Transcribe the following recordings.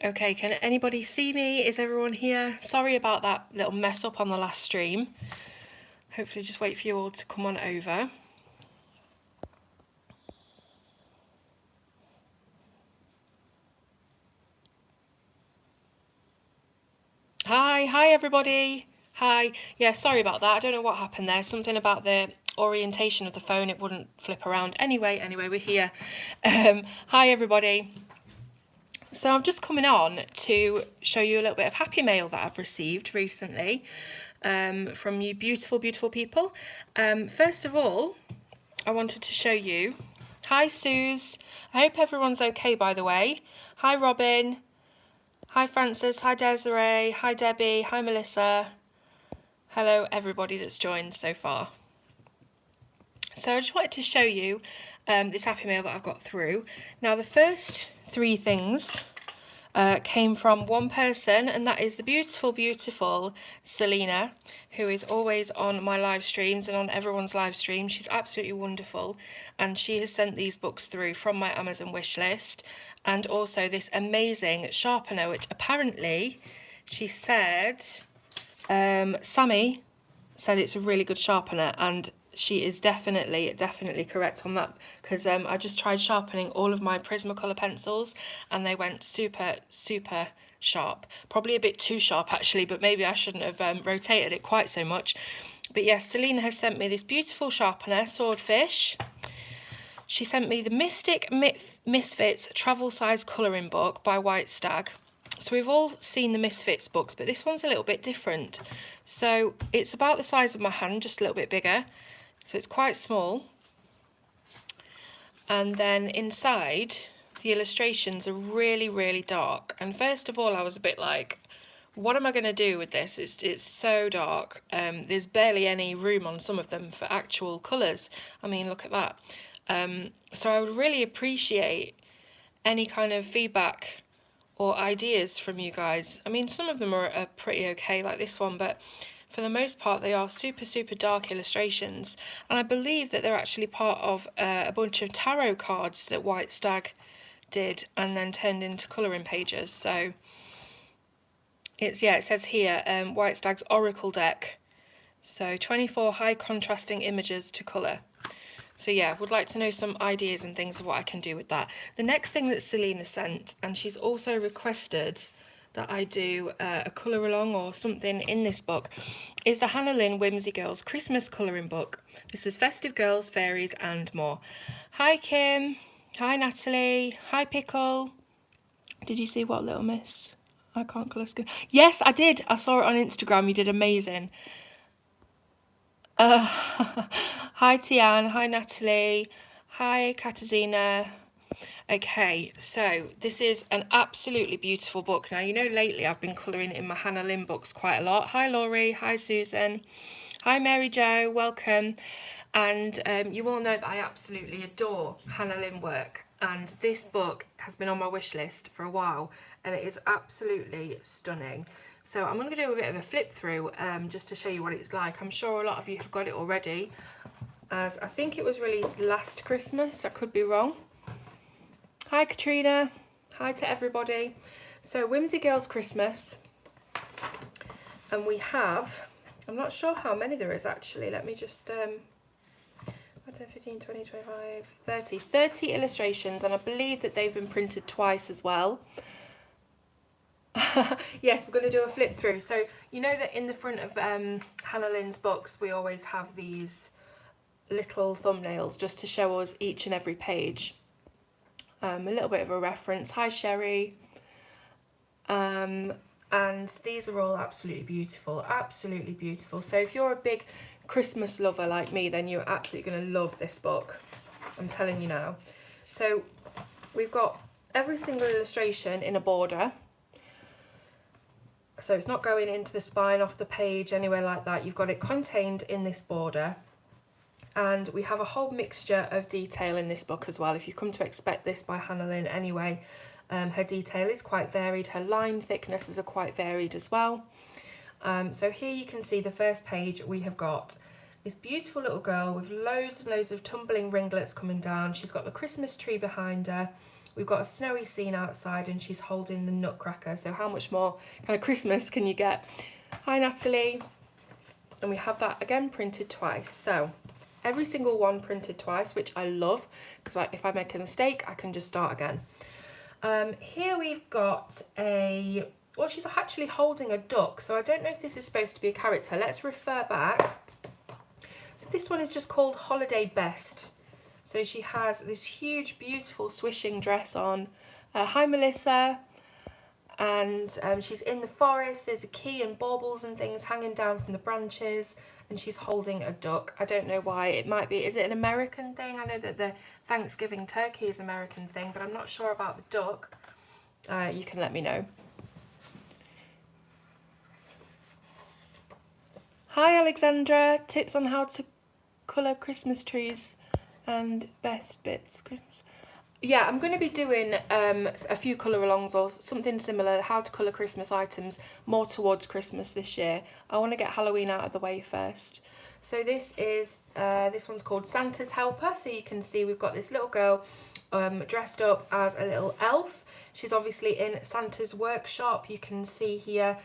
Okay, can anybody see me? Is everyone here? Sorry about that little mess up on the last stream. Hopefully just wait for you all to come on over. Hi everybody. Hi. Yeah, sorry about that. I don't know what happened there. Something about the orientation of the phone, it wouldn't flip around. Anyway, we're here. Hi everybody. So I'm just coming on to show you a little bit of happy mail that I've received recently from you beautiful, beautiful people. First of all, I wanted to show you. Hi Suze. I hope everyone's okay, by the way. Hi Robin. Hi Francis. Hi Desiree. Hi Debbie. Hi Melissa. Hello everybody that's joined so far. So I just wanted to show you this happy mail that I've got through. Now the first three things came from one person, and that is the beautiful, beautiful Selena, who is always on my live streams and on everyone's live stream. She's absolutely wonderful, and she has sent these books through from my Amazon wish list, and also this amazing sharpener, which apparently she said, Sammy said it's a really good sharpener, and she is definitely correct on that, because I just tried sharpening all of my Prismacolor pencils and they went super sharp, probably a bit too sharp actually, but maybe I shouldn't have rotated it quite so much. But yes, Selena has sent me this beautiful sharpener, Swordfish. She sent me the Mystic Misfits travel size colouring book by White Stag. So we've all seen the Misfits books, but this one's a little bit different. So it's about the size of my hand, just a little bit bigger. So it's quite small. And then inside, the illustrations are really dark. And first of all, I was a bit like, what am I going to do with this? It's so dark. There's barely any room on some of them for actual colours. I mean, look at that. So I would really appreciate any kind of feedback or ideas from you guys. I mean, some of them are pretty okay, like this one, but for the most part they are super dark illustrations, and I believe that they're actually part of a bunch of tarot cards that White Stag did and then turned into colouring pages. So it's, yeah, it says here White Stag's Oracle deck, so 24 high contrasting images to colour. So yeah, would like to know some ideas and things of what I can do with that. The next thing that Selena sent, and she's also requested that I do a colour along or something in this book, is the Hannah Lynn Whimsy Girls Christmas colouring book. This is Festive Girls, Fairies and More. Hi Kim. Hi Natalie. Hi Pickle. Did you see What Little Miss? I can't colour skin. Yes, I did. I saw it on Instagram. You did amazing. Hi Tian, hi Natalie, hi Katarzyna. Okay, so this is an absolutely beautiful book. Now, you know, lately I've been colouring in my Hannah Lynn books quite a lot. Hi Laurie, hi Susan, hi Mary Jo, welcome. And you all know that I absolutely adore Hannah Lynn work, and this book has been on my wish list for a while, and it is absolutely stunning. So I'm going to do a bit of a flip through just to show you what it's like. I'm sure a lot of you have got it already, as I think it was released last Christmas. I could be wrong. Hi Katrina. Hi to everybody. So Whimsy Girls Christmas. And we have, I'm not sure how many there is actually. Let me just, 15, 20, 25, 30 illustrations. And I believe that they've been printed twice as well. Yes, we're going to do a flip through. So you know that in the front of Hannah Lynn's books we always have these little thumbnails just to show us each and every page. A little bit of a reference. Hi Sherry. And these are all absolutely beautiful, absolutely beautiful. So if you're a big Christmas lover like me, then you're absolutely going to love this book, I'm telling you now. So we've got every single illustration in a border. So it's not going into the spine off the page, anywhere like that. You've got it contained in this border. And we have a whole mixture of detail in this book as well. If you come to expect this by Hannah Lynn anyway, her detail is quite varied. Her line thicknesses are quite varied as well. So here you can see the first page. We have got this beautiful little girl with loads and loads of tumbling ringlets coming down. She's got the Christmas tree behind her. We've got a snowy scene outside and she's holding the nutcracker. So how much more kind of Christmas can you get? Hi Natalie. And we have that again printed twice. So every single one printed twice, which I love, because if I make a mistake, I can just start again. Here we've got a, well, she's actually holding a duck, so I don't know if this is supposed to be a character. Let's refer back. So this one is just called Holiday Best. So she has this huge, beautiful swishing dress on. Hi Melissa. And she's in the forest. There's a key and baubles and things hanging down from the branches, and she's holding a duck. I don't know why. It might be, is it an American thing? I know that the Thanksgiving turkey is an American thing, but I'm not sure about the duck. You can let me know. Hi Alexandra, tips on how to colour Christmas trees and best bits Christmas. Yeah, I'm going to be doing a few colour alongs or something similar, how to colour Christmas items more towards Christmas this year. I want to get Halloween out of the way first. So this is, this one's called Santa's Helper. So you can see we've got this little girl dressed up as a little elf. She's obviously in Santa's workshop. You can see here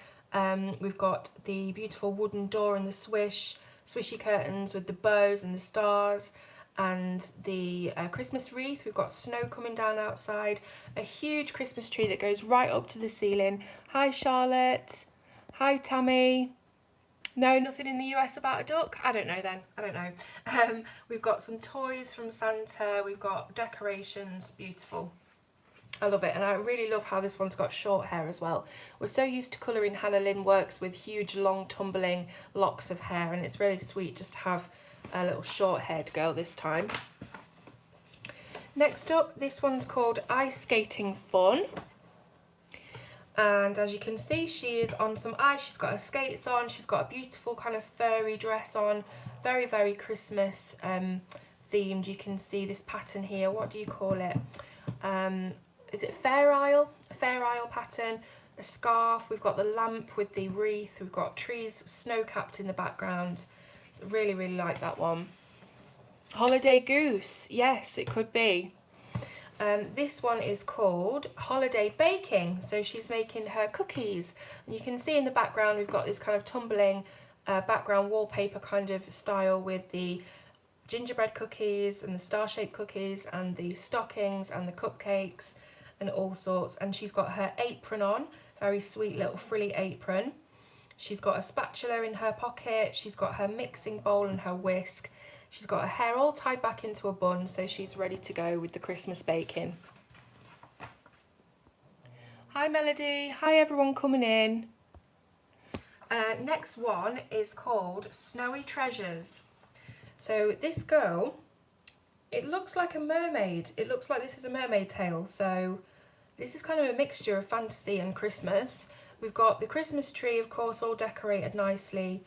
we've got the beautiful wooden door and the swishy curtains with the bows and the stars. And the Christmas wreath. We've got snow coming down outside, a huge Christmas tree that goes right up to the ceiling. Hi Charlotte. Hi Tammy. No, nothing in the US about a duck? I don't know then, I don't know. We've got some toys from Santa, we've got decorations, beautiful. I love it, and I really love how this one's got short hair as well. We're so used to colouring Hannah Lynn works with huge long tumbling locks of hair, and it's really sweet just to have a little short-haired girl this time. Next up, this one's called Ice Skating Fun. And as you can see, she is on some ice. She's got her skates on. She's got a beautiful kind of furry dress on. Very, very Christmas themed. You can see this pattern here. What do you call it? Is it Fair Isle? A Fair Isle pattern. A scarf. We've got the lamp with the wreath. We've got trees snow-capped in the background. Really, really like that one. Holiday Goose, yes, it could be. This one is called Holiday Baking. So she's making her cookies. And you can see in the background we've got this kind of tumbling background wallpaper kind of style with the gingerbread cookies and the star-shaped cookies and the stockings and the cupcakes and all sorts. And she's got her apron on, very sweet little frilly apron. She's got a spatula in her pocket, she's got her mixing bowl and her whisk. She's got her hair all tied back into a bun, so she's ready to go with the Christmas baking. Hi Melody, hi everyone coming in. Next one is called Snowy Treasures. So this girl, it looks like a mermaid. It looks like this is a mermaid tale, so this is kind of a mixture of fantasy and Christmas. We've got the Christmas tree, of course, all decorated nicely.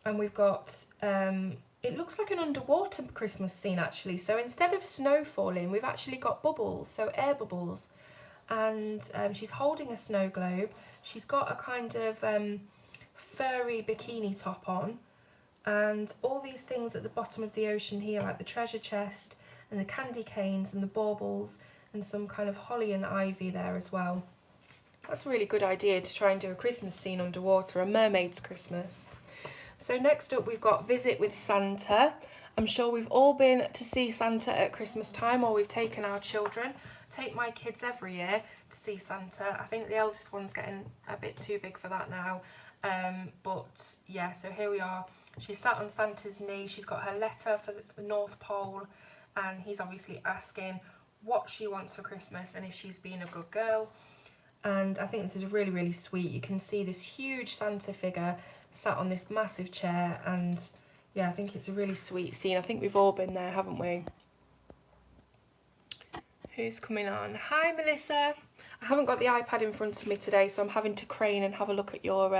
And we've got, it looks like an underwater Christmas scene, actually. So instead of snow falling, we've actually got bubbles, so air bubbles. And she's holding a snow globe. She's got a kind of furry bikini top on. And all these things at the bottom of the ocean here, like the treasure chest and the candy canes and the baubles and some kind of holly and ivy there as well. That's a really good idea to try and do a Christmas scene underwater, a mermaid's Christmas. So next up we've got Visit with Santa. I'm sure we've all been to see Santa at Christmas time, or we've taken our children. Take my kids every year to see Santa. I think the eldest one's getting a bit too big for that now. But yeah, so here we are. She's sat on Santa's knee. She's got her letter for the North Pole, and he's obviously asking what she wants for Christmas and if she's been a good girl. And I think this is really, really sweet. You can see this huge Santa figure sat on this massive chair, and yeah, I think it's a really sweet scene. I think we've all been there, haven't we? Who's coming on? Hi, Melissa. I haven't got the iPad in front of me today, so I'm having to crane and have a look at your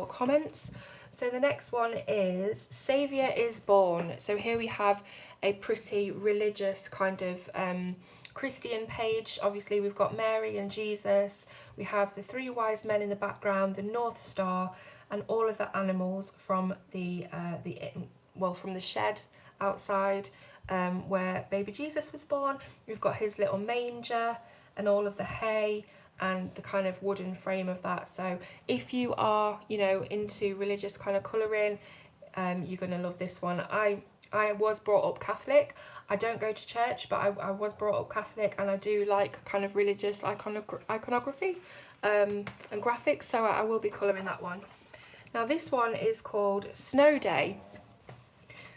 comments. So the next one is Saviour is Born. So here we have a pretty religious kind of Christian page. Obviously we've got Mary and Jesus, we have the three wise men in the background, the North Star, and all of the animals from the shed outside. where baby Jesus was born. We've got his little manger and all of the hay and the kind of wooden frame of that. So if you are, you know, into religious kind of colouring, you're going to love this one. I was brought up Catholic. I don't go to church, but I was brought up Catholic, and I do like kind of religious iconography and graphics, so I will be colouring that one. Now this one is called Snow Day.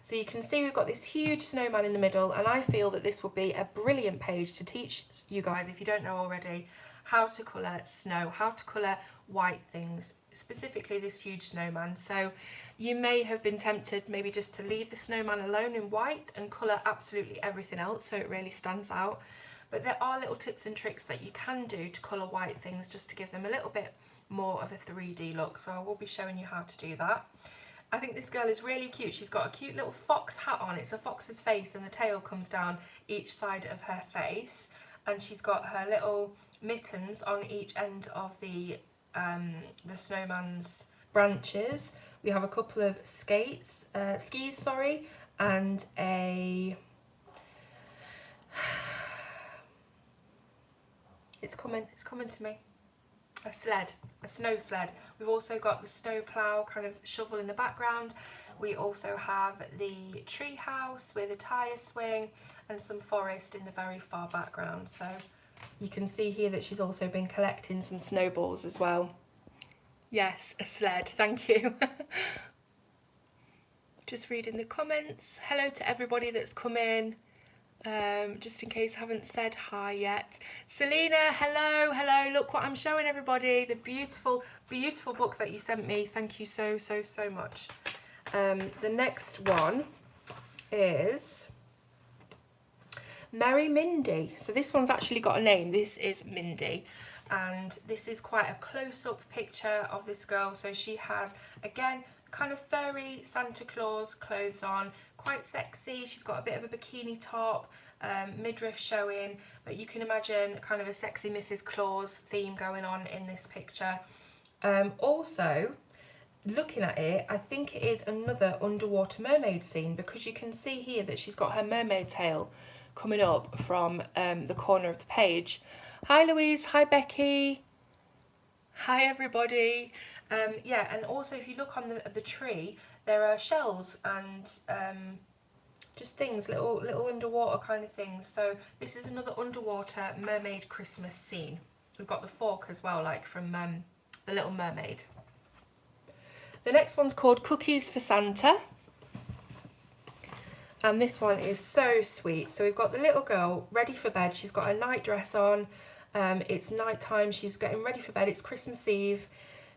So you can see we've got this huge snowman in the middle, and I feel that this would be a brilliant page to teach you guys, if you don't know already, how to colour snow, how to colour white things, specifically this huge snowman. So you may have been tempted maybe just to leave the snowman alone in white and colour absolutely everything else so it really stands out. But there are little tips and tricks that you can do to colour white things just to give them a little bit more of a 3D look. So I will be showing you how to do that. I think this girl is really cute. She's got a cute little fox hat on. It's a fox's face, and the tail comes down each side of her face. And she's got her little mittens on each end of the snowman's branches. We have a couple of skis, and a... It's coming to me. A sled, a snow sled. We've also got the snow plough kind of shovel in the background. We also have the tree house with a tyre swing and some forest in the very far background. So you can see here that she's also been collecting some snowballs as well. Yes, a sled, thank you. Just reading the comments. Hello to everybody that's come in. Just in case I haven't said hi yet. Selena, hello, hello. Look what I'm showing everybody. The beautiful, beautiful book that you sent me. Thank you so, so, so much. The next one is Merry Mindy. So this one's actually got a name. This is Mindy. And this is quite a close-up picture of this girl. So she has, again, kind of furry Santa Claus clothes on, quite sexy. She's got a bit of a bikini top, midriff showing, but you can imagine kind of a sexy Mrs. Claus theme going on in this picture. Also, looking at it, I think it is another underwater mermaid scene, because you can see here that she's got her mermaid tail coming up from the corner of the page. Hi Louise, hi Becky, hi everybody. Yeah, and also if you look on the tree, there are shells and just things, little underwater kind of things. So this is another underwater mermaid Christmas scene. We've got the fork as well, like from The Little Mermaid. The next one's called Cookies for Santa. And this one is so sweet. So we've got the little girl ready for bed. She's got a night dress on. It's night time. She's getting ready for bed. It's Christmas Eve.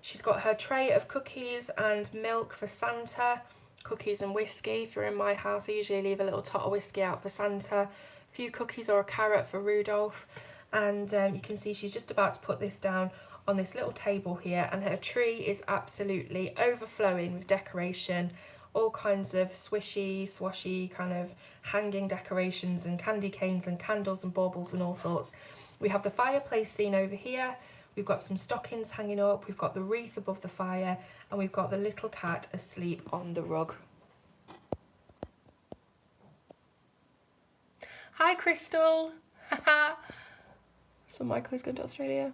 She's got her tray of cookies and milk for Santa. Cookies and whiskey. If you're in my house, I usually leave a little tot of whiskey out for Santa. A few cookies or a carrot for Rudolph. And you can see she's just about to put this down on this little table here. And her tree is absolutely overflowing with decoration. All kinds of swishy, swashy kind of hanging decorations and candy canes and candles and baubles and all sorts. We have the fireplace scene over here. We've got some stockings hanging up. We've got the wreath above the fire, and we've got the little cat asleep on the rug. Hi, Crystal. So Michael is going to Australia.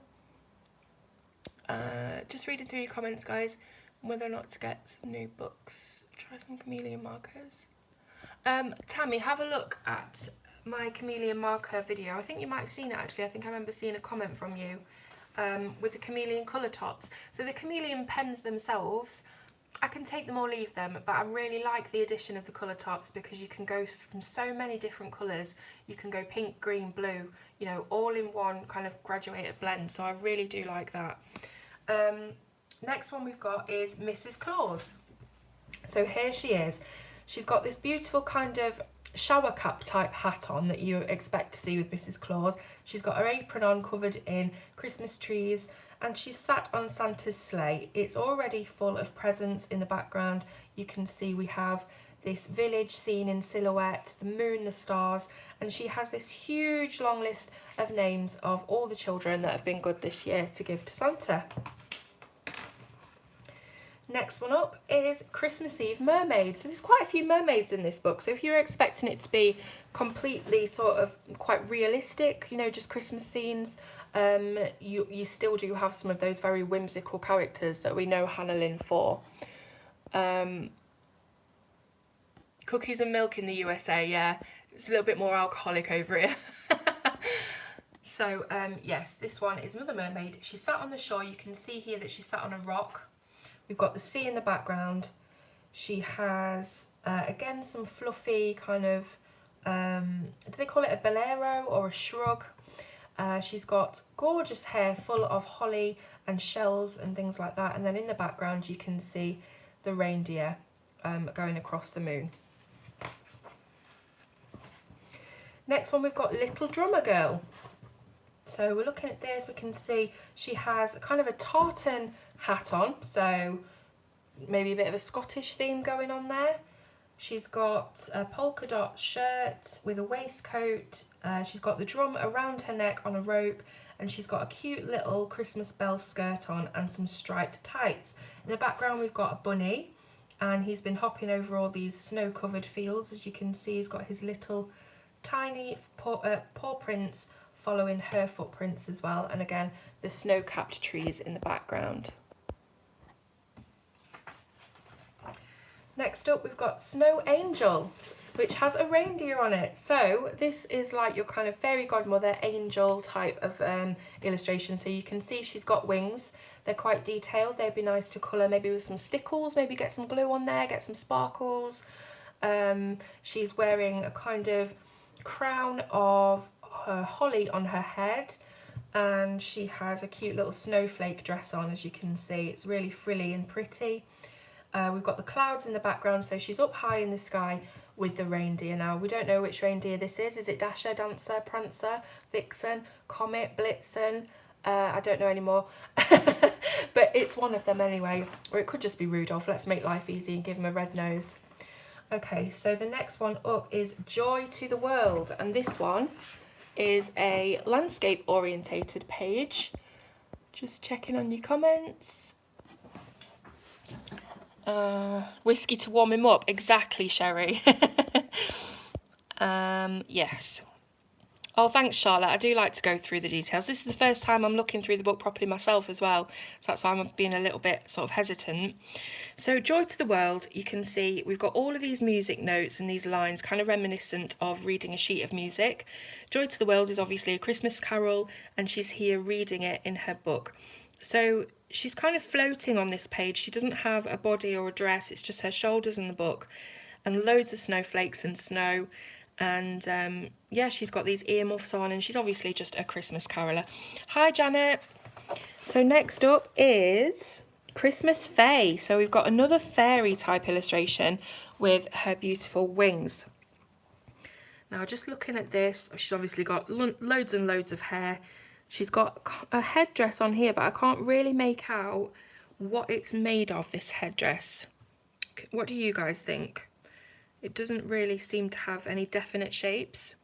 Just reading through your comments, guys, whether or not to get some new books. Try some Chameleon Markers. Tammy, have a look at my Chameleon Marker video. I think you might have seen it actually. I think I remember seeing a comment from you with the Chameleon colour tops. So the Chameleon pens themselves, I can take them or leave them, but I really like the addition of the colour tops because you can go from so many different colours. You can go pink, green, blue, you know, all in one kind of graduated blend. So I really do like that. Next one we've got is Mrs. Claus. So here she is. She's got this beautiful kind of shower cap type hat on that you expect to see with Mrs. Claus. She's got her apron on covered in Christmas trees, and she's sat on Santa's sleigh. It's already full of presents in the background. You can see we have this village scene in silhouette, the moon, the stars, and she has this huge long list of names of all the children that have been good this year to give to Santa. Next one up is Christmas Eve Mermaid. So there's quite a few mermaids in this book. So if you're expecting it to be completely sort of quite realistic, you know, just Christmas scenes, you still do have some of those very whimsical characters that we know Hannah Lynn for. Cookies and milk in the USA, yeah. It's a little bit more alcoholic over here. So, yes, this one is another mermaid. She's sat on the shore. You can see here that she's sat on a rock. We've got the sea in the background. She has, again, some fluffy kind of, do they call it a bolero or a shrug? She's got gorgeous hair full of holly and shells and things like that. And then in the background, you can see the reindeer going across the moon. Next one, we've got Little Drummer Girl. So we're looking at this, we can see she has kind of a tartan hat on, so maybe a bit of a Scottish theme going on there. She's got a polka dot shirt with a waistcoat, she's got the drum around her neck on a rope, and she's got a cute little Christmas bell skirt on and some striped tights. In the background we've got a bunny, and he's been hopping over all these snow-covered fields. As you can see, he's got his little tiny paw prints following her footprints as well, and again the snow-capped trees in the background. Next up we've got Snow Angel, which has a reindeer on it. So this is like your kind of fairy godmother angel type of illustration. So you can see she's got wings. They're quite detailed. They'd be nice to colour maybe with some stickles, maybe get some glue on there, get some sparkles. She's wearing a kind of crown of holly on her head, and she has a cute little snowflake dress on. As you can see, it's really frilly and pretty. We've got the clouds in the background, so she's up high in the sky with the reindeer. Now we don't know which reindeer this is. Is it Dasher, Dancer, Prancer, Vixen, Comet, Blitzen? I don't know anymore. But it's one of them anyway, or it could just be Rudolph. Let's make life easy and give him a red nose. Okay, so the next one up is Joy to the World, and this one is a landscape orientated page. Just checking on your comments. Whiskey to warm him up, exactly, Sherry. Yes. Oh, thanks, Charlotte. I do like to go through the details. This is the first time I'm looking through the book properly myself as well, so that's why I'm being a little bit sort of hesitant. So Joy to the World, you can see we've got all of these music notes and these lines kind of reminiscent of reading a sheet of music. Joy to the World is obviously a Christmas carol, and she's here reading it in her book. So she's kind of floating on this page. She doesn't have a body or a dress, it's just her shoulders in the book, and loads of snowflakes and snow. And yeah, she's got these earmuffs on, and she's obviously just a Christmas caroler. Hi, Janet. So next up is Christmas Fae. So we've got another fairy type illustration with her beautiful wings. Now, just looking at this, she's obviously got loads and loads of hair. She's got a headdress on here, but I can't really make out what it's made of, this headdress. What do you guys think? It doesn't really seem to have any definite shapes.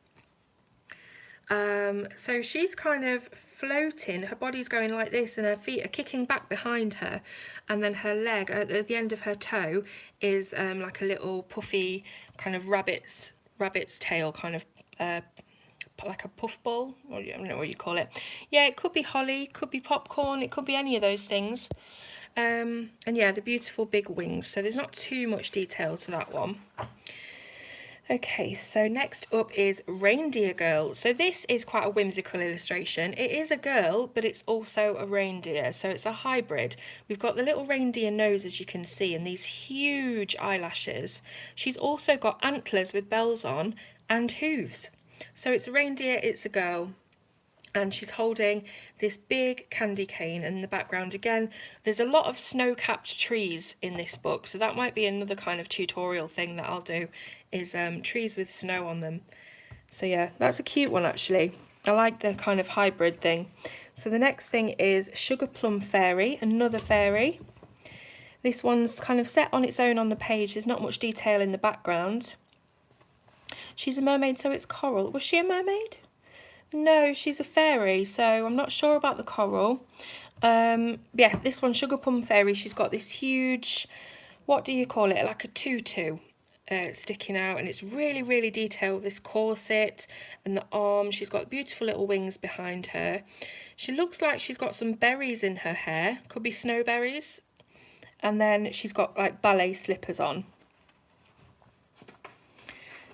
So she's kind of floating, her body's going like this, and her feet are kicking back behind her, and then her leg at the end of her toe is like a little puffy kind of rabbit's tail, kind of like a puffball, or I don't know what you call it. Yeah, it could be holly, could be popcorn, it could be any of those things. And yeah, the beautiful big wings. So there's not too much detail to that one. Okay, so next up is Reindeer Girl. So this is quite a whimsical illustration. It is a girl, but it's also a reindeer, so it's a hybrid. We've got the little reindeer nose, as you can see, and these huge eyelashes. She's also got antlers with bells on and hooves. So it's a reindeer, it's a girl, and she's holding this big candy cane. And in the background, again, there's a lot of snow-capped trees in this book, so that might be another kind of tutorial thing that I'll do, is trees with snow on them. So yeah, that's a cute one actually. I like the kind of hybrid thing. So the next thing is Sugar Plum Fairy, another fairy. This one's kind of set on its own on the page. There's not much detail in the background. She's a mermaid, so it's coral. Was she a mermaid? No, she's a fairy, so I'm not sure about the coral. Yeah, this one, Sugar Plum Fairy, she's got this huge, what do you call it, like a tutu sticking out, and it's really, really detailed, this corset and the arms. She's got beautiful little wings behind her. She looks like she's got some berries in her hair, could be snowberries, and then she's got like ballet slippers on.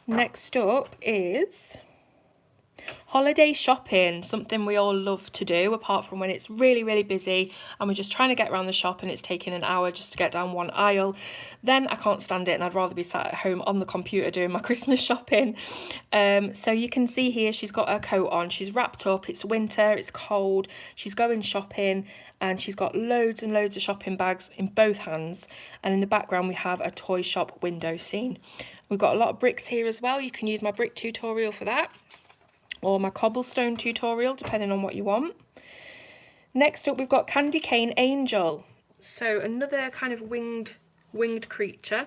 Next up is holiday shopping, something we all love to do, apart from when it's really, really busy and we're just trying to get around the shop and it's taking an hour just to get down one aisle. Then I can't stand it and I'd rather be sat at home on the computer doing my Christmas shopping. So you can see here she's got her coat on, she's wrapped up, it's winter, it's cold, she's going shopping, and she's got loads and loads of shopping bags in both hands. And in the background we have a toy shop window scene. We've got a lot of bricks here as well. You can use my brick tutorial for that, or my cobblestone tutorial, depending on what you want. Next up, we've got Candy Cane Angel. So another kind of winged creature.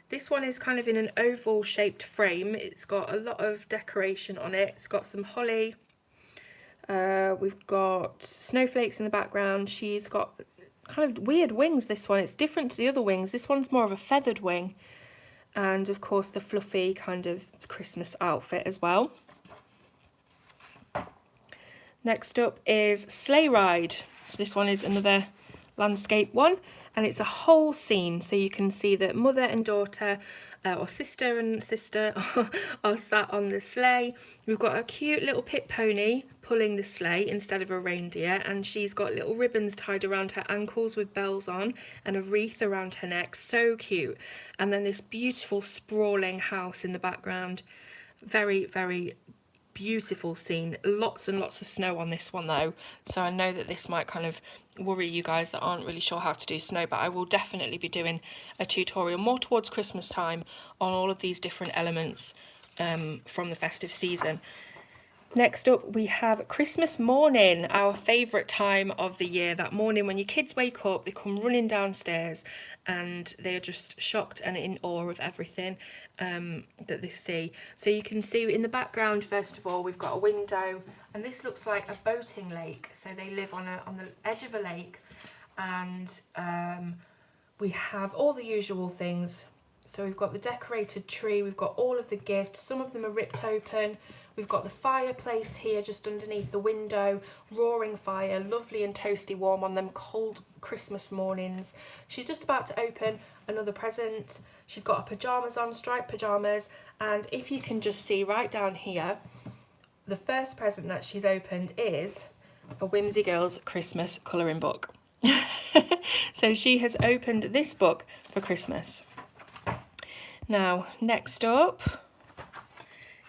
This one is kind of in an oval shaped frame. It's got a lot of decoration on it. It's got some holly. We've got snowflakes in the background. She's got kind of weird wings, this one. It's different to the other wings. This one's more of a feathered wing. And of course the fluffy kind of Christmas outfit as well. Next up is Sleigh Ride. So this one is another landscape one, and it's a whole scene. So you can see that mother and daughter, or sister and sister, are sat on the sleigh. We've got a cute little pit pony pulling the sleigh instead of a reindeer, and she's got little ribbons tied around her ankles with bells on and a wreath around her neck. So cute. And then this beautiful sprawling house in the background. Very, very beautiful scene. Lots and lots of snow on this one though, so I know that this might kind of worry you guys that aren't really sure how to do snow, but I will definitely be doing a tutorial more towards Christmas time on all of these different elements from the festive season. Next up we have Christmas morning, our favourite time of the year. That morning when your kids wake up, they come running downstairs and they are just shocked and in awe of everything that they see. So you can see in the background, first of all, we've got a window, and this looks like a boating lake. So they live on the edge of a lake, and we have all the usual things. So we've got the decorated tree, we've got all of the gifts, some of them are ripped open. We've got the fireplace here just underneath the window, roaring fire, lovely and toasty warm on them cold Christmas mornings. She's just about to open another present. She's got her pyjamas on, striped pyjamas, and if you can just see right down here, the first present that she's opened is a Whimsy Girls Christmas colouring book. So she has opened this book for Christmas. Now, next up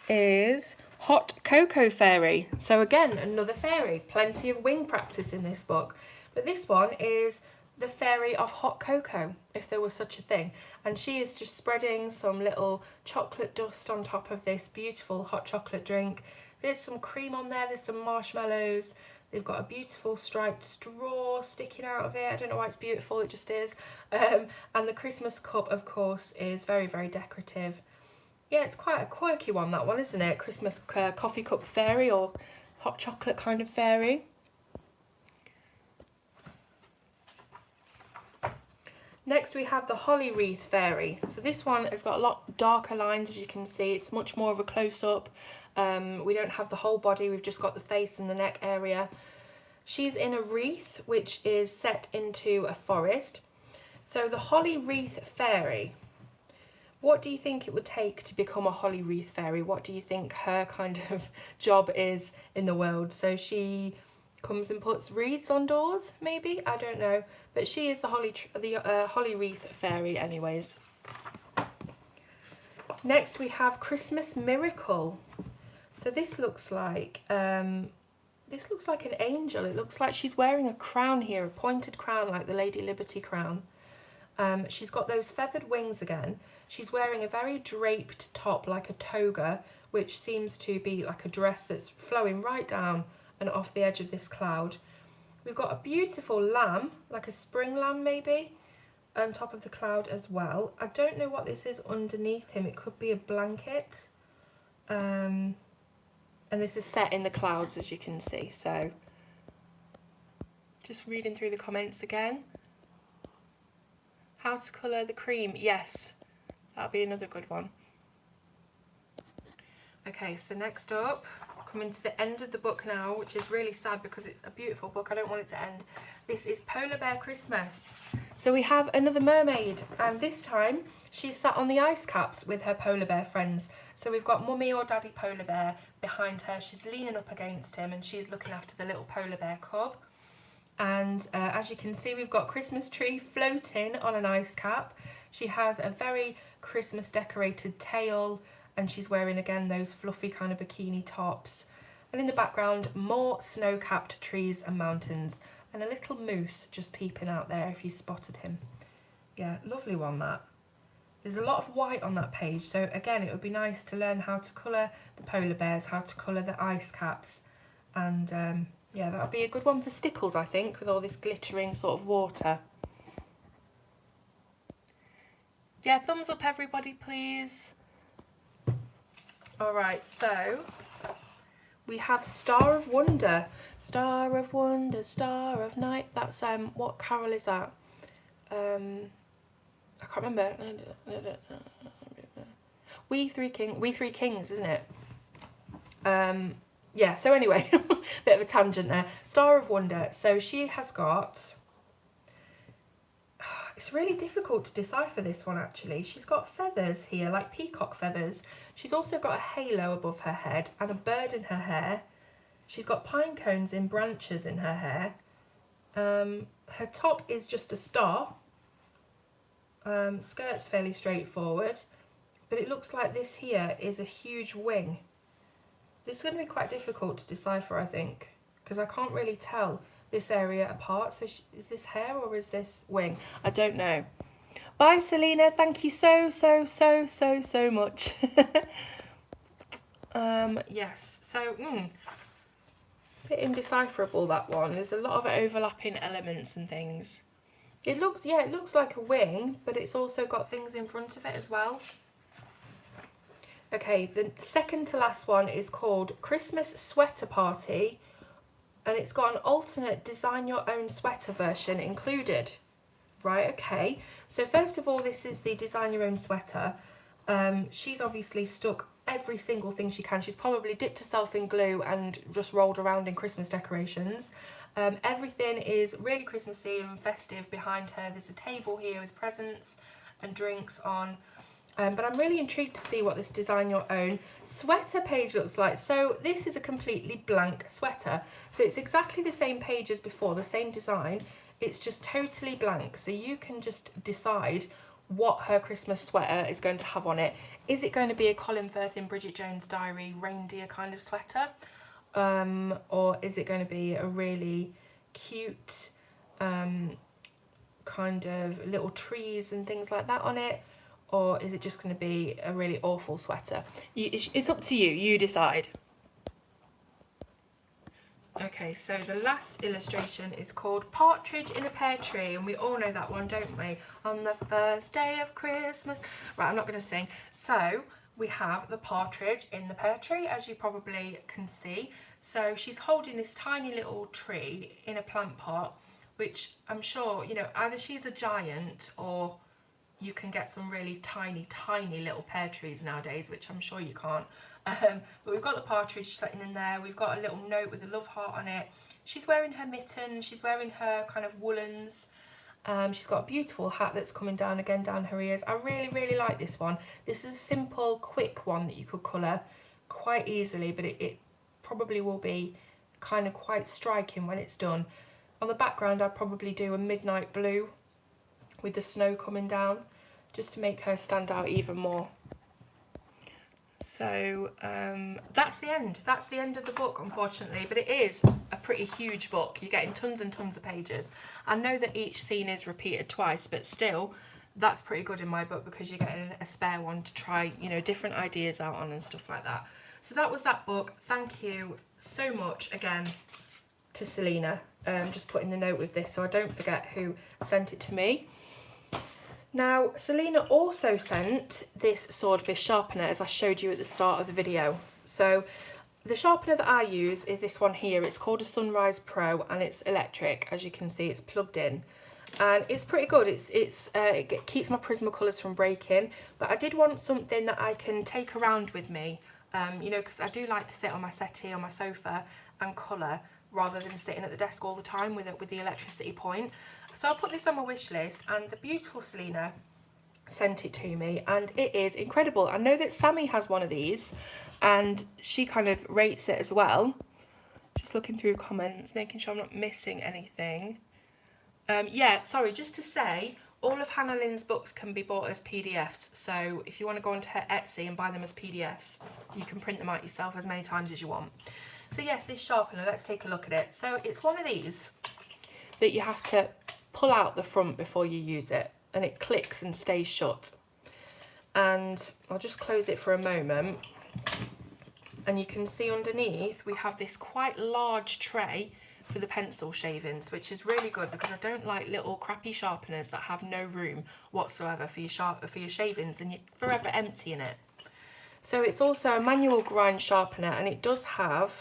is Hot Cocoa Fairy. So again, another fairy, plenty of wing practice in this book, but this one is the fairy of hot cocoa, if there was such a thing, and she is just spreading some little chocolate dust on top of this beautiful hot chocolate drink. There's some cream on there, there's some marshmallows, they've got a beautiful striped straw sticking out of it. I don't know why it's beautiful, it just is. And the Christmas cup, of course, is very, very decorative. Yeah, it's quite a quirky one, that one, isn't it? Christmas coffee cup fairy, or hot chocolate kind of fairy. Next we have the Holly Wreath Fairy. So this one has got a lot darker lines, as you can see. It's much more of a close-up. We don't have the whole body, we've just got the face and the neck area. She's in a wreath, which is set into a forest. So the Holly Wreath Fairy, what do you think it would take to become a Holly Wreath Fairy? What do you think her kind of job is in the world? So she comes and puts wreaths on doors, maybe? I don't know. But she is the Holly Wreath Fairy anyways. Next we have Christmas Miracle. So this looks like an angel. It looks like she's wearing a crown here, a pointed crown like the Lady Liberty crown. She's got those feathered wings again. She's wearing a very draped top, like a toga, which seems to be like a dress that's flowing right down and off the edge of this cloud. We've got a beautiful lamb, like a spring lamb maybe, on top of the cloud as well. I don't know what this is underneath him. It could be a blanket. And this is set in the clouds, as you can see. So Just reading through the comments again. How to colour the cream. Yes, that'll be another good one. Okay, so next up, coming to the end of the book now, which is really sad because it's a beautiful book. I don't want it to end. This is Polar Bear Christmas. So we have another mermaid, and this time she's sat on the ice caps with her polar bear friends. So we've got Mummy or Daddy Polar Bear behind her. She's leaning up against him and she's looking after the little polar bear cub. And as you can see, we've got Christmas tree floating on an ice cap. She has a very Christmas decorated tail, and she's wearing again those fluffy kind of bikini tops. And in the background, more snow-capped trees and mountains, and a little moose just peeping out there if you spotted him. Yeah, lovely one that. There's a lot of white on that page, so again it would be nice to learn how to colour the polar bears, how to colour the ice caps, and yeah, that'll be a good one for Stickles, I think, with all this glittering sort of water. Yeah, thumbs up everybody, please. Alright, so we have Star of Wonder. Star of Wonder, Star of Night. That's, what carol is that? I can't remember. We Three Kings, isn't it? Yeah, so anyway, bit of a tangent there. Star of Wonder. So she has got... It's really difficult to decipher this one, actually. She's got feathers here, like peacock feathers. She's also got a halo above her head and a bird in her hair. She's got pine cones in branches in her hair. Her top is just a star. Skirt's fairly straightforward. But it looks like this here is a huge wing. This is going to be quite difficult to decipher, I think, because I can't really tell this area apart. So is this hair or is this wing? I don't know. Bye, Selena. Thank you so much. Yes, so bit indecipherable, that one. There's a lot of overlapping elements and things. It looks, yeah, it looks like a wing, but it's also got things in front of it as well. Okay, the second to last one is called Christmas Sweater Party, and it's got an alternate design your own sweater version included. Right, okay. So first of all, this is the design your own sweater. She's obviously stuck every single thing she can. She's probably dipped herself in glue and just rolled around in Christmas decorations. Everything is really Christmassy and festive behind her. There's a table here with presents and drinks on. But I'm really intrigued to see what this design your own sweater page looks like. So this is a completely blank sweater. So it's exactly the same page as before, the same design. It's just totally blank. So you can just decide what her Christmas sweater is going to have on it. Is it going to be a Colin Firth in Bridget Jones' Diary reindeer kind of sweater? Or is it going to be a really cute kind of little trees and things like that on it? Or is it just going to be a really awful sweater? It's up to you, you decide. Okay, so the last illustration is called Partridge in a Pear Tree, and we all know that one, don't we? On the first day of Christmas. Right, I'm not going to sing. So we have the partridge in the pear tree, as you probably can see. So she's holding this tiny little tree in a plant pot, which I'm sure, you know, either she's a giant or you can get some really tiny little pear trees nowadays, which I'm sure you can't. But we've got the partridge sitting in there. We've got a little note with a love heart on it. She's wearing her mittens. She's wearing her kind of woolens. She's got a beautiful hat that's coming down again down her ears. I really like this one. This is a simple, quick one that you could colour quite easily, but it probably will be kind of quite striking when it's done. On the background, I'd probably do a midnight blue with the snow coming down, just to make her stand out even more. So that's the end. That's the end of the book, unfortunately, but it is a pretty huge book. You're getting tons and tons of pages. I know that each scene is repeated twice, but still, that's pretty good in my book because you're getting a spare one to try, you know, different ideas out on and stuff like that. So that was that book. Thank you so much again to Selena, just putting the note with this so I don't forget who sent it to me. Now, Selena also sent this swordfish sharpener, as I showed you at the start of the video. So the sharpener that I use is this one here. It's called a Sunrise Pro and it's electric. As you can see, it's plugged in. And it's pretty good. It keeps my Prismacolors from breaking, but I did want something that I can take around with me, you know, because I do like to sit on my settee, on my sofa and colour rather than sitting at the desk all the time with the electricity point. So I'll put this on my wish list, and the beautiful Selena sent it to me and it is incredible. I know that Sammy has one of these and she kind of rates it as well. Just looking through comments, making sure I'm not missing anything. Yeah, sorry, just to say, all of Hannah Lynn's books can be bought as PDFs, so if you want to go onto her Etsy and buy them as PDFs, you can print them out yourself as many times as you want. So yes, this sharpener, let's take a look at it. So it's one of these that you have to pull out the front before you use it, and it clicks and stays shut. And I'll just close it for a moment, and you can see underneath we have this quite large tray for the pencil shavings, which is really good because I don't like little crappy sharpeners that have no room whatsoever for your shavings and you're forever emptying it. So it's also a manual grind sharpener, and it does have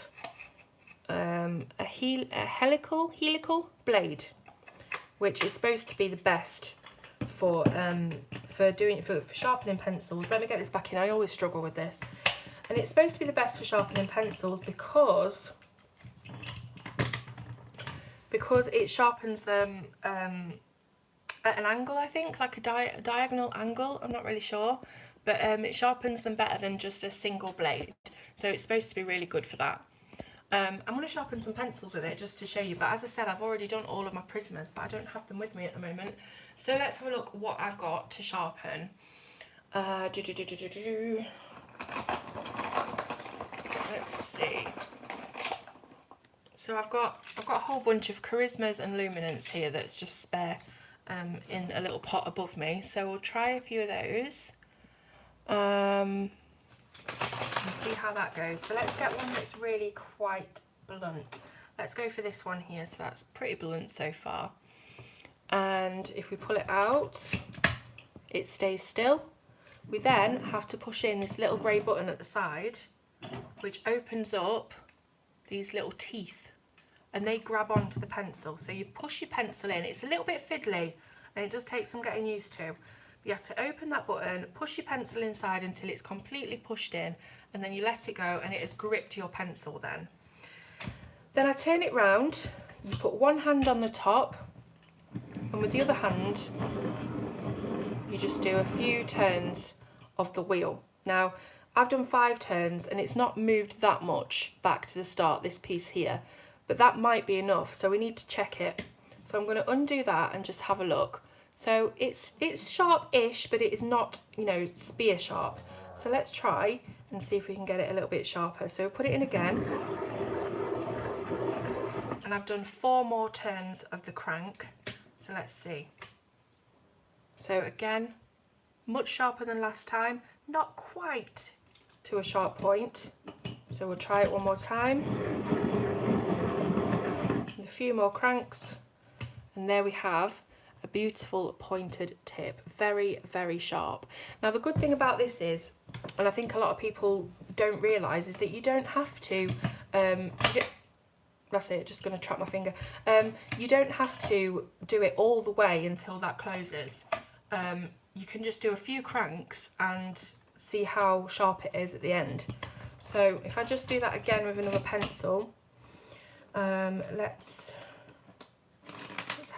a helical blade, which is supposed to be the best for sharpening pencils. Let me get this back in. I always struggle with this. And it's supposed to be the best for sharpening pencils because it sharpens them at an angle, I think, like a diagonal angle. I'm not really sure, but it sharpens them better than just a single blade. So it's supposed to be really good for that. I'm going to sharpen some pencils with it just to show you, but as I said, I've already done all of my Prismas, but I don't have them with me at the moment. So let's have a look what I've got to sharpen. Let's see. So I've got a whole bunch of Charismas and Luminants here that's just spare in a little pot above me. So we'll try a few of those. And see how that goes. So let's get one that's really quite blunt. Let's go for this one here. So that's pretty blunt so far. And if we pull it out, it stays still. We then have to push in this little grey button at the side, which opens up these little teeth, and they grab onto the pencil. So you push your pencil in. It's a little bit fiddly and it does take some getting used to. You have to open that button, push your pencil inside until it's completely pushed in, and then you let it go and it has gripped your pencil then. Then I turn it round, you put one hand on the top, and with the other hand, you just do a few turns of the wheel. Now, I've done 5 turns and it's not moved that much back to the start, this piece here, but that might be enough, so we need to check it. So I'm going to undo that and just have a look. So it's sharp-ish, but it is not, you know, spear sharp. So let's try and see if we can get it a little bit sharper. So we'll put it in again. And I've done 4 more turns of the crank. So let's see. So again, much sharper than last time, not quite to a sharp point. So we'll try it one more time. A few more cranks. And there we have a beautiful pointed tip, very, very sharp. Now the good thing about this is, and I think a lot of people don't realise, is that you don't have to, that's it, just going to trap my finger, you don't have to do it all the way until that closes. You can just do a few cranks and see how sharp it is at the end. So if I just do that again with another pencil, let's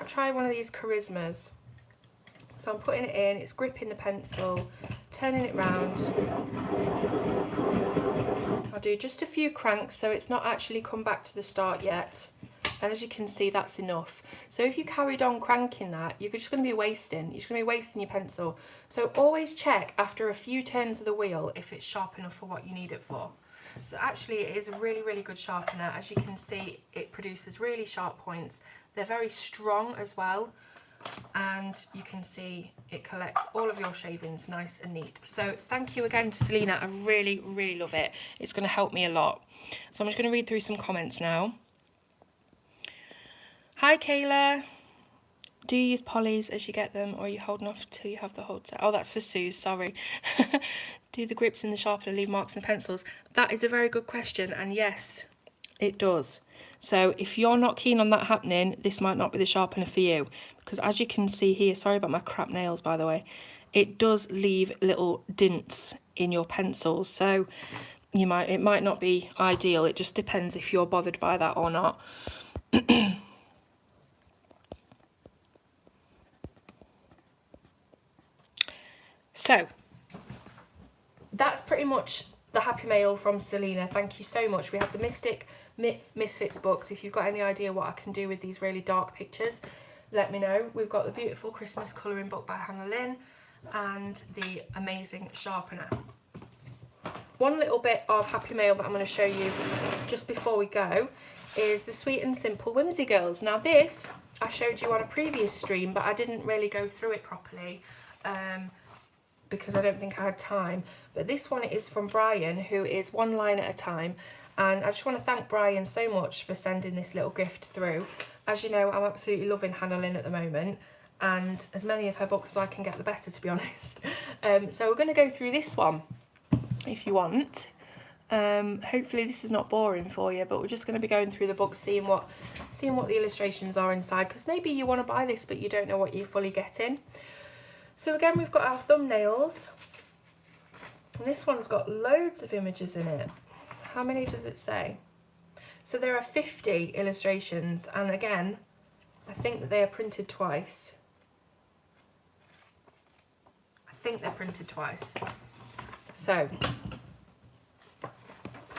try one of these Charismas. So I'm putting it in, it's gripping the pencil, turning it round. I'll do just a few cranks so it's not actually come back to the start yet. And as you can see, that's enough. So if you carried on cranking that, you're just going to be wasting. You're just going to be wasting your pencil. So always check after a few turns of the wheel if it's sharp enough for what you need it for. So actually it is a really, really good sharpener. As you can see, it produces really sharp points. They're very strong as well, and you can see it collects all of your shavings nice and neat. So thank you again to Selena. I really, really love it. It's going to help me a lot. So I'm just going to read through some comments now. Hi Kayla. Do you use polys as you get them, or are you holding off till you have the whole set? Oh, that's for Suze, sorry. Do the grips in the sharpener leave marks in the pencils? That is a very good question, and yes, it does. So if you're not keen on that happening, this might not be the sharpener for you, because as you can see here, sorry about my crap nails by the way, it does leave little dints in your pencils, so it might not be ideal. It just depends if you're bothered by that or not. So that's pretty much the Happy Mail from Selena. Thank you so much. We have the Misfits books. If you've got any idea what I can do with these really dark pictures, let me know. We've got the beautiful Christmas colouring book by Lynn and the amazing sharpener. One little bit of Happy Mail that I'm going to show you just before we go is the Sweet and Simple Whimsy Girls. Now this I showed you on a previous stream, but I didn't really go through it properly because I don't think I had time. But this one is from Brian, who is one line at a time, and I just want to thank Brian so much for sending this little gift through. As you know, I'm absolutely loving Hannah Lynn at the moment, and as many of her books as I can get, the better, to be honest. So we're going to go through this one if you want. Hopefully this is not boring for you, but we're just going to be going through the book, seeing what the illustrations are inside, because maybe you want to buy this but you don't know what you're fully getting. So again, we've got our thumbnails, and this one's got loads of images in it. How many does it say? So there are 50 illustrations, and again, I think that they are printed twice. I think they're printed twice. So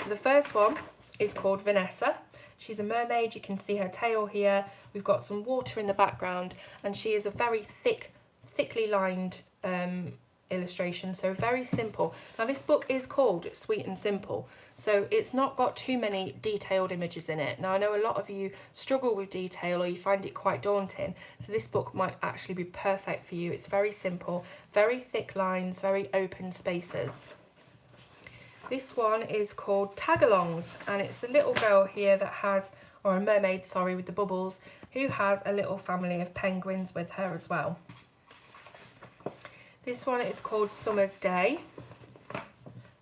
the first one is called Vanessa. She's a mermaid. You can see her tail here. We've got some water in the background, and she is a very thickly lined illustration, so very simple. Now this book is called Sweet and Simple, so it's not got too many detailed images in it. Now I know a lot of you struggle with detail or you find it quite daunting, so this book might actually be perfect for you. It's very simple, very thick lines, very open spaces. This one is called Tagalongs, and it's a little girl here that has, or a mermaid, sorry, with the bubbles, who has a little family of penguins with her as well. This one is called Summer's Day.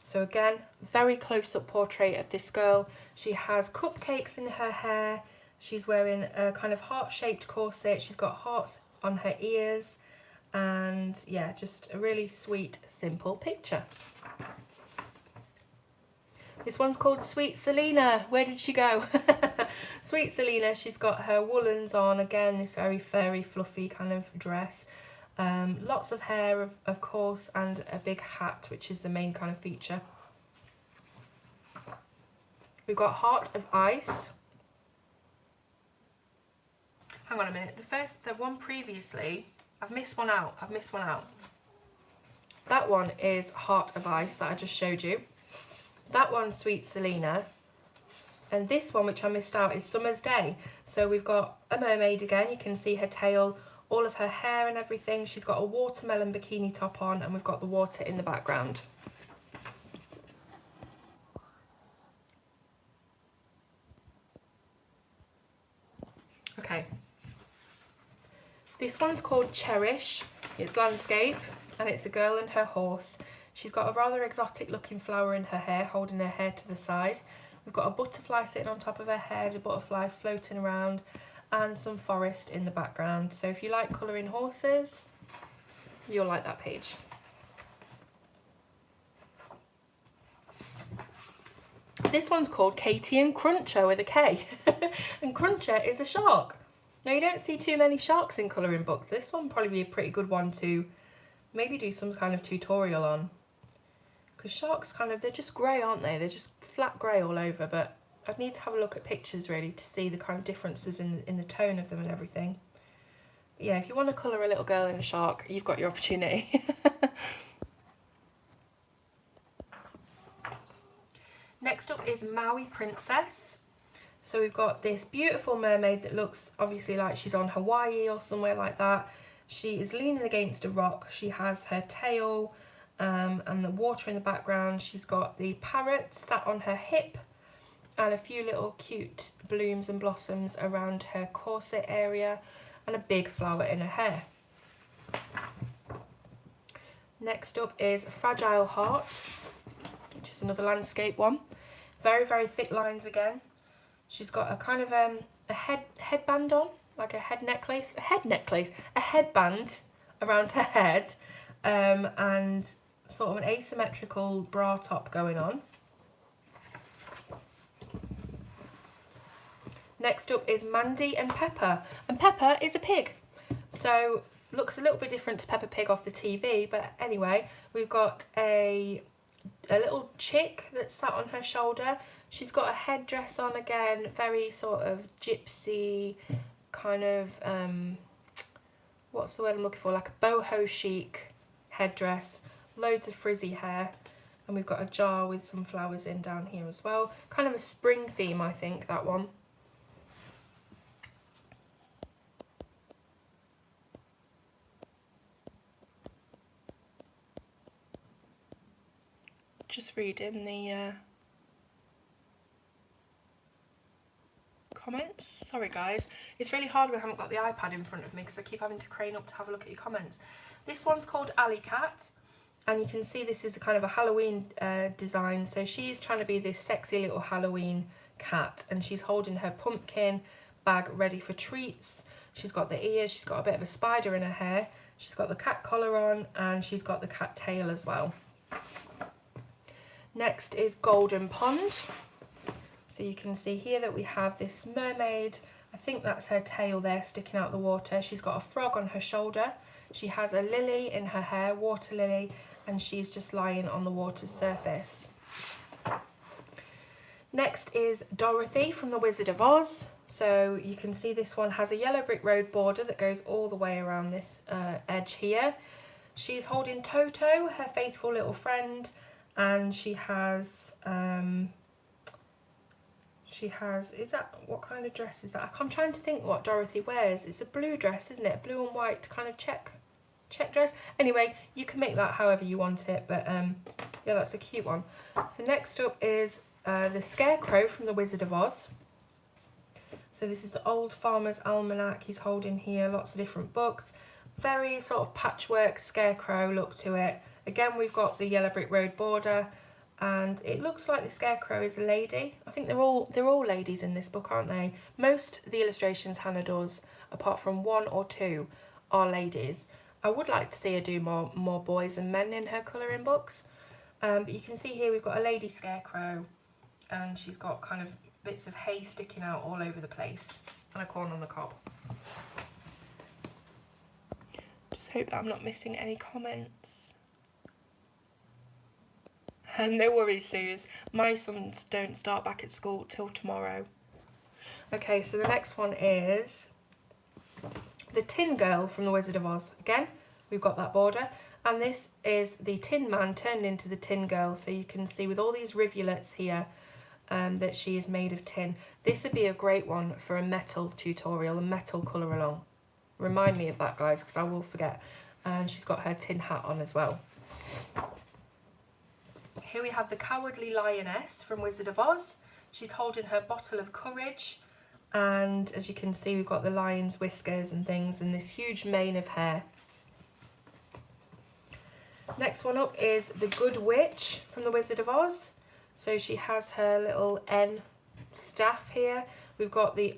So again, very close-up portrait of this girl. She has cupcakes in her hair. She's wearing a kind of heart-shaped corset. She's got hearts on her ears. And yeah, just a really sweet, simple picture. This one's called Sweet Selena. Where did she go? Sweet Selena, she's got her woolens on. Again, this very furry, fluffy kind of dress. Lots of hair, of course, and a big hat, which is the main kind of feature. We've got Heart of Ice. Hang on a minute. The one previously, I've missed one out. That one is Heart of Ice that I just showed you. That one's Sweet Selena. And this one, which I missed out, is Summer's Day. So we've got a mermaid again. You can see her tail, all of her hair and everything. She's got a watermelon bikini top on, and we've got the water in the background. Okay. This one's called Cherish. It's landscape, and it's a girl and her horse. She's got a rather exotic looking flower in her hair, holding her hair to the side. We've got a butterfly sitting on top of her head, a butterfly floating around, and some forest in the background. So if you like colouring horses, you'll like that page. This one's called Katie and Cruncher with a K. And Cruncher is a shark. Now you don't see too many sharks in colouring books. This one would probably be a pretty good one to maybe do some kind of tutorial on. Because sharks they're just grey, aren't they? They're just flat grey all over, but I'd need to have a look at pictures really to see the kind of differences in the tone of them and everything. But yeah, if you want to colour a little girl in a shark, you've got your opportunity. Next up is Maui Princess. So we've got this beautiful mermaid that looks obviously like she's on Hawaii or somewhere like that. She is leaning against a rock. She has her tail and the water in the background. She's got the parrot sat on her hip and a few little cute blooms and blossoms around her corset area and a big flower in her hair. Next up is Fragile Heart, which is another landscape one. Very, very thick lines again. She's got a kind of a headband on, like a headband around her head, and sort of an asymmetrical bra top going on. Next up is Mandy and Pepper, and Pepper is a pig, so looks a little bit different to Peppa Pig off the TV, but anyway, we've got a little chick that's sat on her shoulder. She's got a headdress on again, very sort of gypsy, kind of, what's the word I'm looking for, like a boho chic headdress, loads of frizzy hair, and we've got a jar with some flowers in down here as well. Kind of a spring theme, I think, that one. Just reading the comments. Sorry guys, it's really hard when I haven't got the iPad in front of me because I keep having to crane up to have a look at your comments. This one's called Alley Cat, and you can see this is a kind of a Halloween design. So she's trying to be this sexy little Halloween cat, and she's holding her pumpkin bag ready for treats. She's got the ears, she's got a bit of a spider in her hair, she's got the cat collar on, and she's got the cat tail as well. Next is Golden Pond. So you can see here that we have this mermaid. I think that's her tail there sticking out the water. She's got a frog on her shoulder. She has a lily in her hair, water lily, and she's just lying on the water's surface. Next is Dorothy from the Wizard of Oz. So you can see this one has a yellow brick road border that goes all the way around this edge here. She's holding Toto, her faithful little friend, and she has, is that, what kind of dress is that? I'm trying to think what Dorothy wears. It's a blue dress, isn't it? Blue and white kind of check dress. Anyway, you can make that however you want it, but yeah, that's a cute one. So next up is the Scarecrow from the Wizard of Oz. So this is the Old Farmer's Almanac he's holding here, lots of different books. Very sort of patchwork Scarecrow look to it. Again, we've got the yellow brick road border, and it looks like the Scarecrow is a lady. I think they're all ladies in this book, aren't they? Most of the illustrations Hannah does, apart from one or two, are ladies. I would like to see her do more boys and men in her colouring books. But you can see here we've got a lady Scarecrow, and she's got kind of bits of hay sticking out all over the place, and a corn on the cob. Just hope that I'm not missing any comments. No worries, Suze. My sons don't start back at school till tomorrow. Okay, so the next one is the Tin Girl from the Wizard of Oz. Again, we've got that border, and this is the Tin Man turned into the Tin Girl. So you can see with all these rivulets here that she is made of tin. This would be a great one for a metal tutorial, a metal colour along. Remind me of that, guys, because I will forget. And she's got her tin hat on as well. Here we have the Cowardly Lioness from Wizard of Oz. She's holding her bottle of courage, and as you can see we've got the lion's whiskers and things and this huge mane of hair. Next one up is the Good Witch from the Wizard of Oz. So she has her little N staff here. We've got the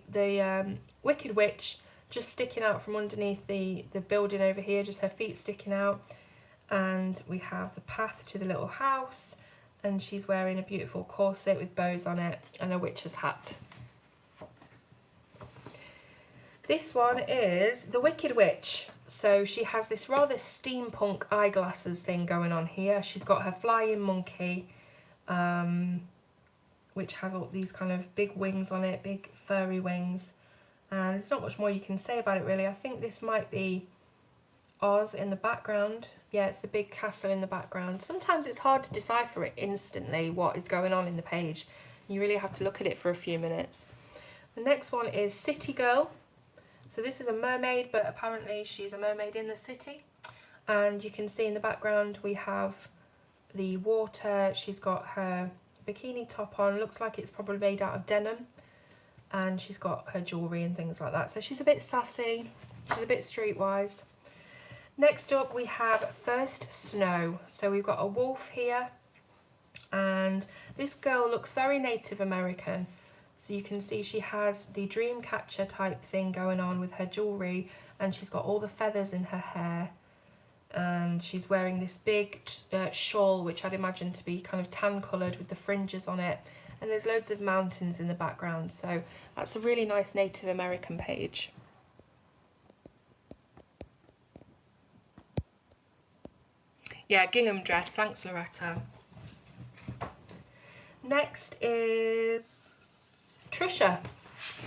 Wicked Witch just sticking out from underneath the building over here, just her feet sticking out. And we have the path to the little house, and she's wearing a beautiful corset with bows on it and a witch's hat. This one is the Wicked Witch. So she has this rather steampunk eyeglasses thing going on here. She's got her flying monkey, which has all these kind of big wings on it, big furry wings. And there's not much more you can say about it really. I think this might be Oz in the background. Yeah, it's the big castle in the background. Sometimes it's hard to decipher it instantly what is going on in the page. You really have to look at it for a few minutes. The next one is City Girl. So this is a mermaid, but apparently she's a mermaid in the city. And you can see in the background we have the water. She's got her bikini top on. Looks like it's probably made out of denim. And she's got her jewellery and things like that. So she's a bit sassy. She's a bit streetwise. Next up we have First Snow. So we've got a wolf here, and this girl looks very Native American. So you can see she has the dream catcher type thing going on with her jewellery, and she's got all the feathers in her hair, and she's wearing this big shawl, which I'd imagine to be kind of tan coloured with the fringes on it, and there's loads of mountains in the background. So that's a really nice Native American page. Yeah, gingham dress, thanks Loretta. Next is Trisha.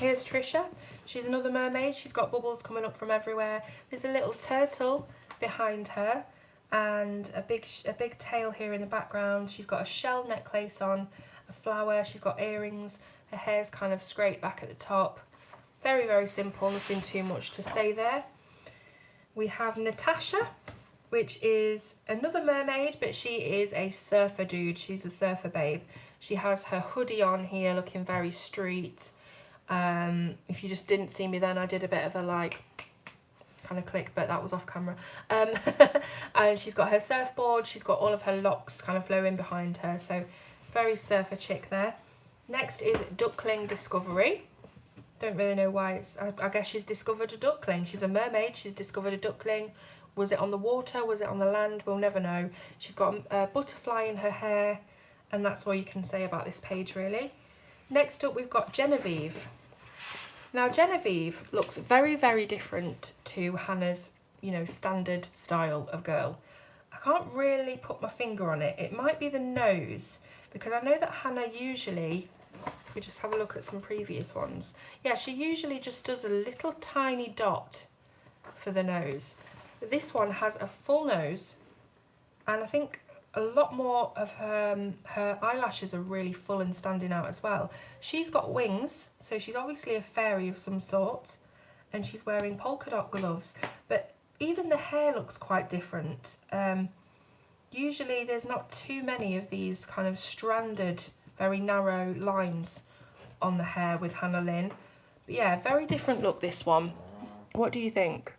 Here's Trisha. She's another mermaid. She's got bubbles coming up from everywhere. There's a little turtle behind her and a big tail here in the background. She's got a shell necklace on, a flower. She's got earrings. Her hair's kind of straight back at the top. Very, very simple, nothing too much to say there. We have Natasha, which is another mermaid, but she is a surfer dude. She's a surfer babe. She has her hoodie on here, looking very street. If you just didn't see me then, I did a bit of a like kind of click, but that was off camera. And she's got her surfboard. She's got all of her locks kind of flowing behind her. So very surfer chick there. Next is Duckling Discovery. Don't really know why it's, I guess she's discovered a duckling. She's a mermaid, she's discovered a duckling. Was it on the water? Was it on the land? We'll never know. She's got a butterfly in her hair, and that's all you can say about this page, really. Next up, we've got Genevieve. Now, Genevieve looks very, very different to Hannah's, standard style of girl. I can't really put my finger on it. It might be the nose, because I know that Hannah usually, we just have a look at some previous ones. Yeah, she usually just does a little tiny dot for the nose. This one has a full nose, and I think a lot more of her eyelashes are really full and standing out as well. She's got wings, so she's obviously a fairy of some sort, and she's wearing polka dot gloves, but even the hair looks quite different. Usually there's not too many of these kind of stranded, very narrow lines on the hair with Hannah Lynn. But yeah, very different look, this one. What do you think?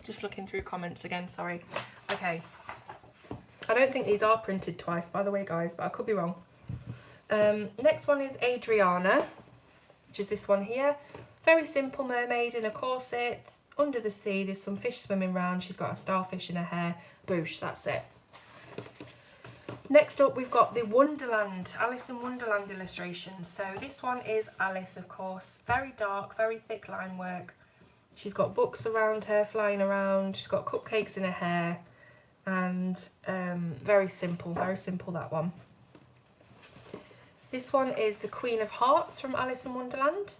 Just looking through comments again, sorry. Okay. I don't think these are printed twice, by the way, guys, but I could be wrong. Next one is Adriana, which is this one here. Very simple mermaid in a corset, under the sea. There's some fish swimming around. She's got a starfish in her hair. Boosh, that's it. Next up, we've got the Wonderland, Alice in Wonderland illustration. So this one is Alice, of course. Very dark, very thick line work. She's got books around her, flying around. She's got cupcakes in her hair. And very simple, that one. This one is the Queen of Hearts from Alice in Wonderland.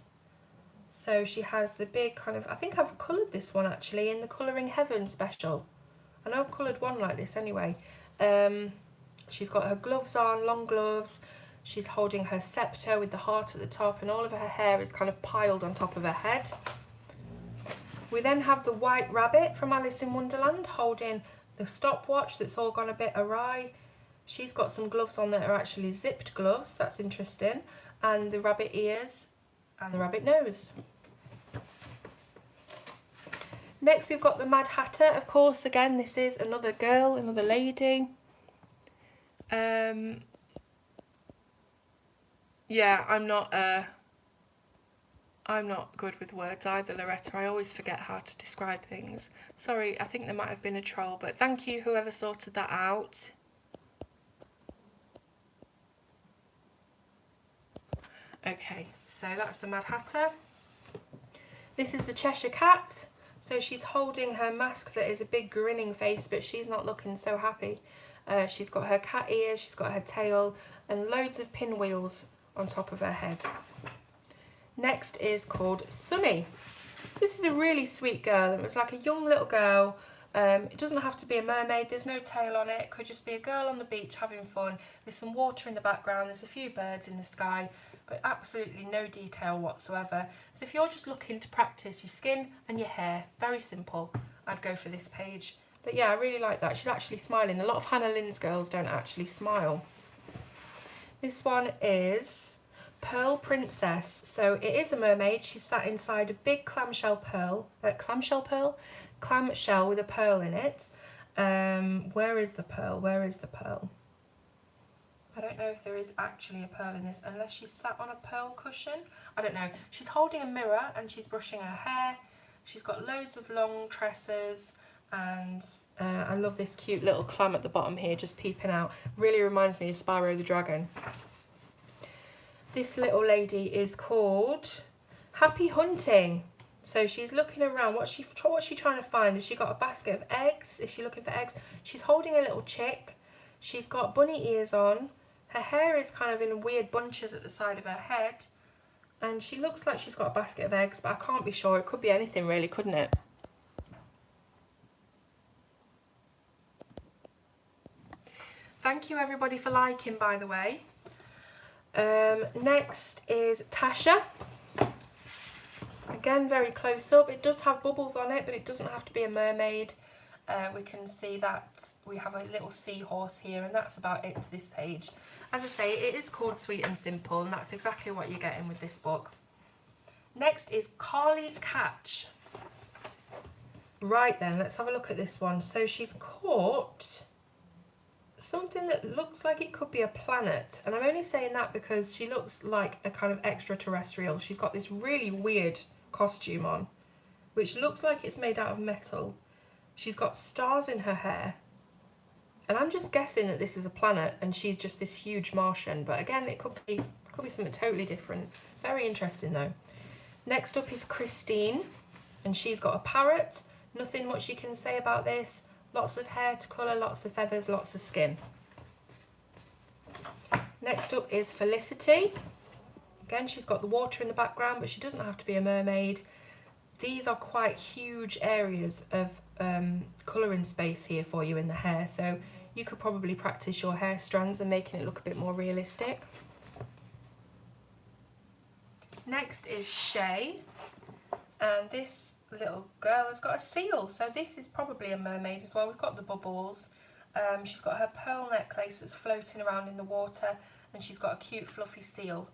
So she has the big kind of, I think I've coloured this one actually in the Colouring Heaven special. I know I've coloured one like this anyway. She's got her gloves on, long gloves. She's holding her sceptre with the heart at the top, and all of her hair is kind of piled on top of her head. We then have the White Rabbit from Alice in Wonderland holding the stopwatch that's all gone a bit awry. She's got some gloves on that are actually zipped gloves, that's interesting, and the rabbit ears and the rabbit nose. Next we've got the Mad Hatter, of course. Again, this is another girl, another lady. Yeah, I'm not good with words either, Loretta. I always forget how to describe things. Sorry, I think there might have been a troll, but thank you whoever sorted that out. Okay, so that's the Mad Hatter. This is the Cheshire Cat. So she's holding her mask that is a big grinning face, but she's not looking so happy. She's got her cat ears, she's got her tail, and loads of pinwheels on top of her head. Next is called Sunny. This is a really sweet girl. It was like a young little girl. It doesn't have to be a mermaid. There's no tail on it. It could just be a girl on the beach having fun. There's some water in the background. There's a few birds in the sky, but absolutely no detail whatsoever. So if you're just looking to practice your skin and your hair, very simple, I'd go for this page. But yeah, I really like that. She's actually smiling. A lot of Hannah Lynn's girls don't actually smile. This one is Pearl Princess. So it is a mermaid. She's sat inside a big clamshell with a pearl in it. Where is the pearl? Where is the pearl? I don't know if there is actually a pearl in this, unless she's sat on a pearl cushion. I don't know. She's holding a mirror and she's brushing her hair. She's got loads of long tresses, and I love this cute little clam at the bottom here just peeping out. Really reminds me of Spyro the Dragon. This little lady is called Happy Hunting. So she's looking around. What's she trying to find? Has she got a basket of eggs? Is she looking for eggs? She's holding a little chick. She's got bunny ears on. Her hair is kind of in weird bunches at the side of her head. And she looks like she's got a basket of eggs, but I can't be sure. It could be anything really, couldn't it? Thank you everybody for liking, by the way. Next is Tasha. Again, very close up. It does have bubbles on it, but it doesn't have to be a mermaid. We can see that we have a little seahorse here, and that's about it to this page. As I say, it is called Sweet and Simple, and that's exactly what you're getting with this book. Next is Carly's Catch. Right then, let's have a look at this one. So she's caught something that looks like it could be a planet, and I'm only saying that because she looks like a kind of extraterrestrial. She's got this really weird costume on, which looks like it's made out of metal. She's got stars in her hair, and I'm just guessing that this is a planet and she's just this huge Martian, but again, it could be something totally different. Very interesting though. Next up is Christine, and she's got a parrot. Nothing much you can say about this. Lots of hair to colour, lots of feathers, lots of skin. Next up is Felicity. Again, she's got the water in the background, but she doesn't have to be a mermaid. These are quite huge areas of colouring space here for you in the hair, so you could probably practice your hair strands and making it look a bit more realistic. Next is Shay, and this little girl has got a seal, so this is probably a mermaid as well. We've got the bubbles. She's got her pearl necklace that's floating around in the water, and she's got a cute fluffy seal.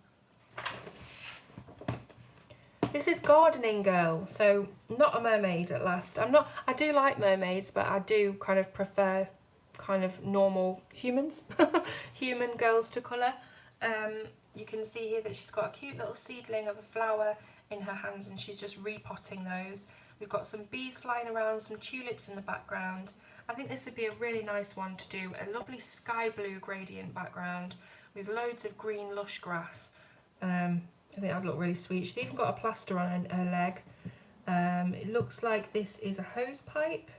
This is Gardening Girl, so not a mermaid at last. I do like mermaids, but I do kind of prefer kind of normal humans, human girls to colour. You can see here that she's got a cute little seedling of a flower in her hands, and she's just repotting those. We've got some bees flying around, some tulips in the background. I think this would be a really nice one to do, a lovely sky blue gradient background with loads of green lush grass. I think that'd look really sweet. She's even got a plaster on her leg. It looks like this is a hose pipe